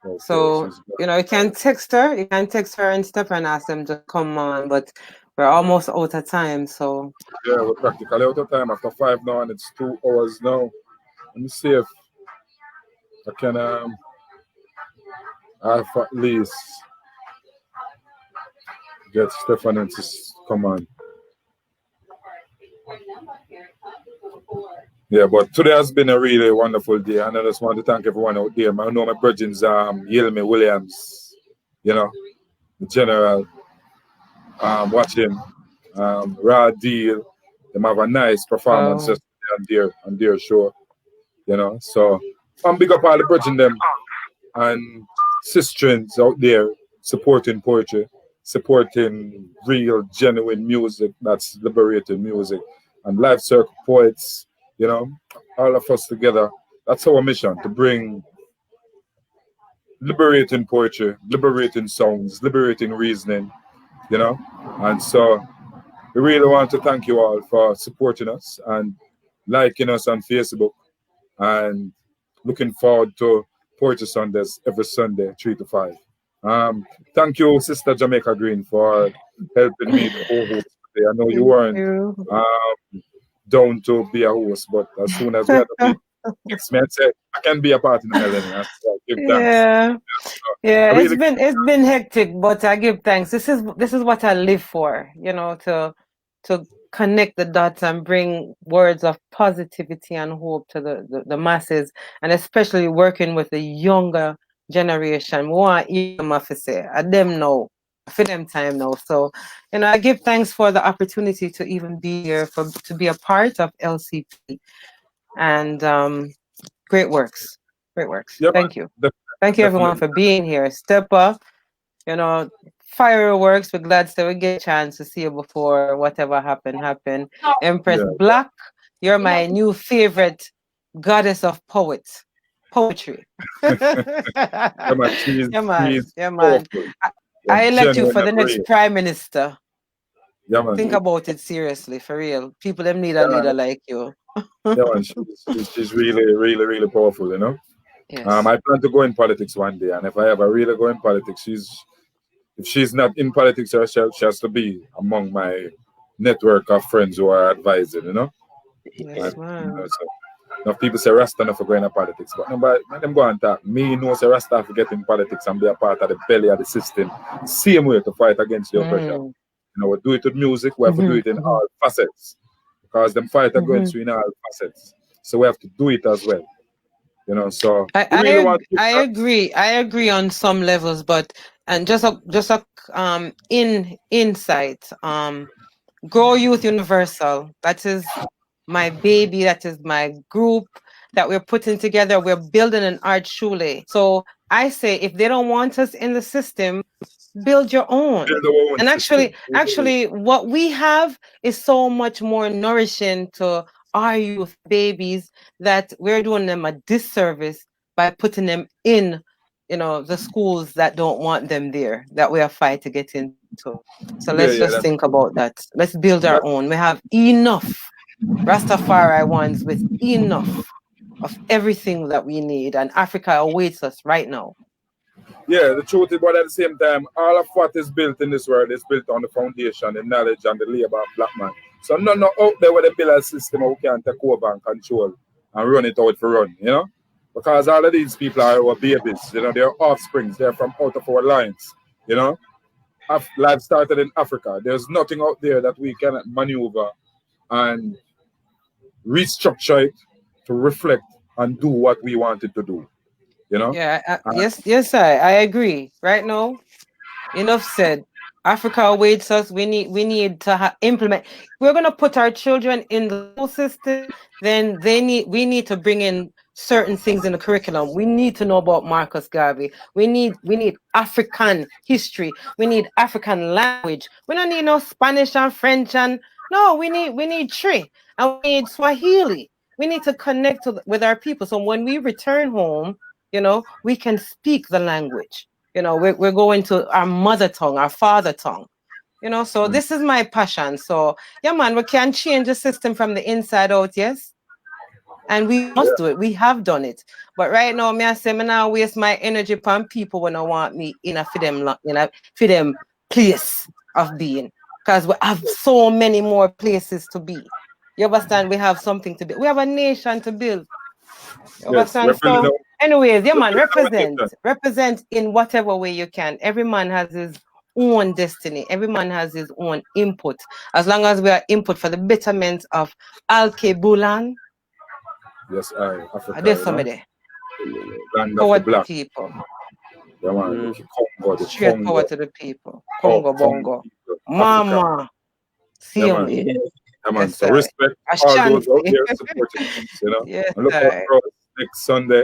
Okay, so you know, you can text her. You can text her and stuff and ask them to come on. But we're almost out of time. So yeah, we're practically out of time after 5 now, and it's 2 hours now. Let me see if I can have at least get Stephanie to come on. Yeah, but today has been a really wonderful day, and I just want to thank everyone out there. I know my brethren's Yelme Williams, you know, the general, watching Raw Deal. Them have a nice performance Oh, yesterday on their show, you know. So I'm big up all the bridging them and sisters out there supporting poetry, supporting real, genuine music that's liberating music, and Life Circle Poets, you know, all of us together. That's our mission to bring liberating poetry, liberating songs, liberating reasoning, you know. And so we really want to thank you all for supporting us and liking us on Facebook and looking forward to Poetry Sundays every Sunday, 3 to 5. Thank you, Sister Jamaica Green, for helping me to co-host today. I know you thank weren't you. down to be a host, but as soon as we had a big text me and say, I can be a part in the Melanie. I said, give thanks. Yeah, So yeah. I really, It's been hectic, but I give thanks. This is what I live for. You know, to connect the dots and bring words of positivity and hope to the masses, and especially working with the younger generation. We want to hear them have to say, them know, for them time now. So, you know, I give thanks for the opportunity to even be here to be a part of LCP and great works. Great works. yeah, Thank you. man, Thank you everyone definitely. for being here. Step up, you know, fireworks. We're glad that we get a chance to see you before whatever happen. Empress Yeah, Black, you're my new favorite goddess of poetry. yeah, man, Yeah, man. she's Yeah, man. powerful. I, Yeah, I elect you genuine for and the real. next prime minister. Yeah, man. Think about it seriously, for real. People them need a Yeah, man. leader like you. Yeah, man. She's really, really, really powerful, you know. Yes. I plan to go in politics one day, and if I ever really go in politics, if she's not in politics, she has to be among my network of friends who are advising, you know. And Yes, you know, man. so enough people say Rasta not for going into politics, but nobody let them go and talk. Me know say Rasta for get in politics and be a part of the belly of the system. Same way to fight against the oppression. Mm. You know, we do it with music, we have to do Mhm, it in mhm, all facets. Because them fight mhm. against you in all facets. So we have to do it as well. You know, so we really want to I agree. I agree on some levels, but and just a insight. Grow Youth Universal. That is my baby. That is my group that we're putting together. We're building an art shule. So I say, if they don't want us in the system, build your own. build our own And system. actually, what we have is so much more nourishing to our youth babies that we're doing them a disservice by putting them in, you know, the schools that don't want them there, that we are fighting to get into. So let's Yeah, just yeah, think that's about that. Let's build our that, own. We have enough Rastafari ones with enough of everything that we need, and Africa awaits us right now. yeah, the truth is, but at the same time, all of what is built in this world is built on the foundation, the knowledge, and the labor of black man. So none out there with a build a system who can take over and control and run it out for run, you know? Because all of these people are our babies, you know, they're offsprings, they're from out of our lines, you know? Life started in Africa. There's nothing out there that we cannot maneuver and restructure it to reflect and do what we wanted to do, you know? Yeah, And yes, I agree. Right now, enough said. Africa awaits us. We need to implement. We're gonna put our children in the school system. Then we need to bring in certain things in the curriculum. We need to know about Marcus Garvey. We need African history. We need African language. We don't need no Spanish and French and no. We need Tree and we need Swahili. We need to connect with our people. So when we return home, we can speak the language. We're going to our mother tongue, our father tongue. So mm, this is my passion. So yeah, man, we can change the system from the inside out, yes. And we must do it. We have done it. But right now, me I say me now waste my energy upon people when I want me in a for them place of being. Because we have so many more places to be. You understand? We have something to build. We have a nation to build. You yes, we're understand? building So, anyways, yeah, we're man, building our nation. represent in whatever way you can. Every man has his own destiny. Every man has his own input. As long as we are input for the betterment of Al Bulan, Yes, Africa, there's you know, somebody. land of the Power black. people. Yeah, man. The Congo, the Straight Congo. power to the people. Oh, Congo bongo. people, Africa. Mama. Yeah, Same man. way. Yeah, man. Yes, So sir. respect all those out Ashanti. there supporting things, you know. Yes, And look out sir. for us next Sunday.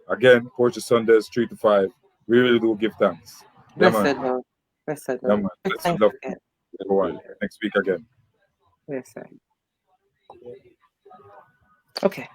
Again, Portugal Sundays 3 to 5. We really do give thanks. Yeah, Blessed man. Lord. Blessed Yeah, Lord. man. Let's Thank love you again. everyone. Next week again. Yes, sir. Okay.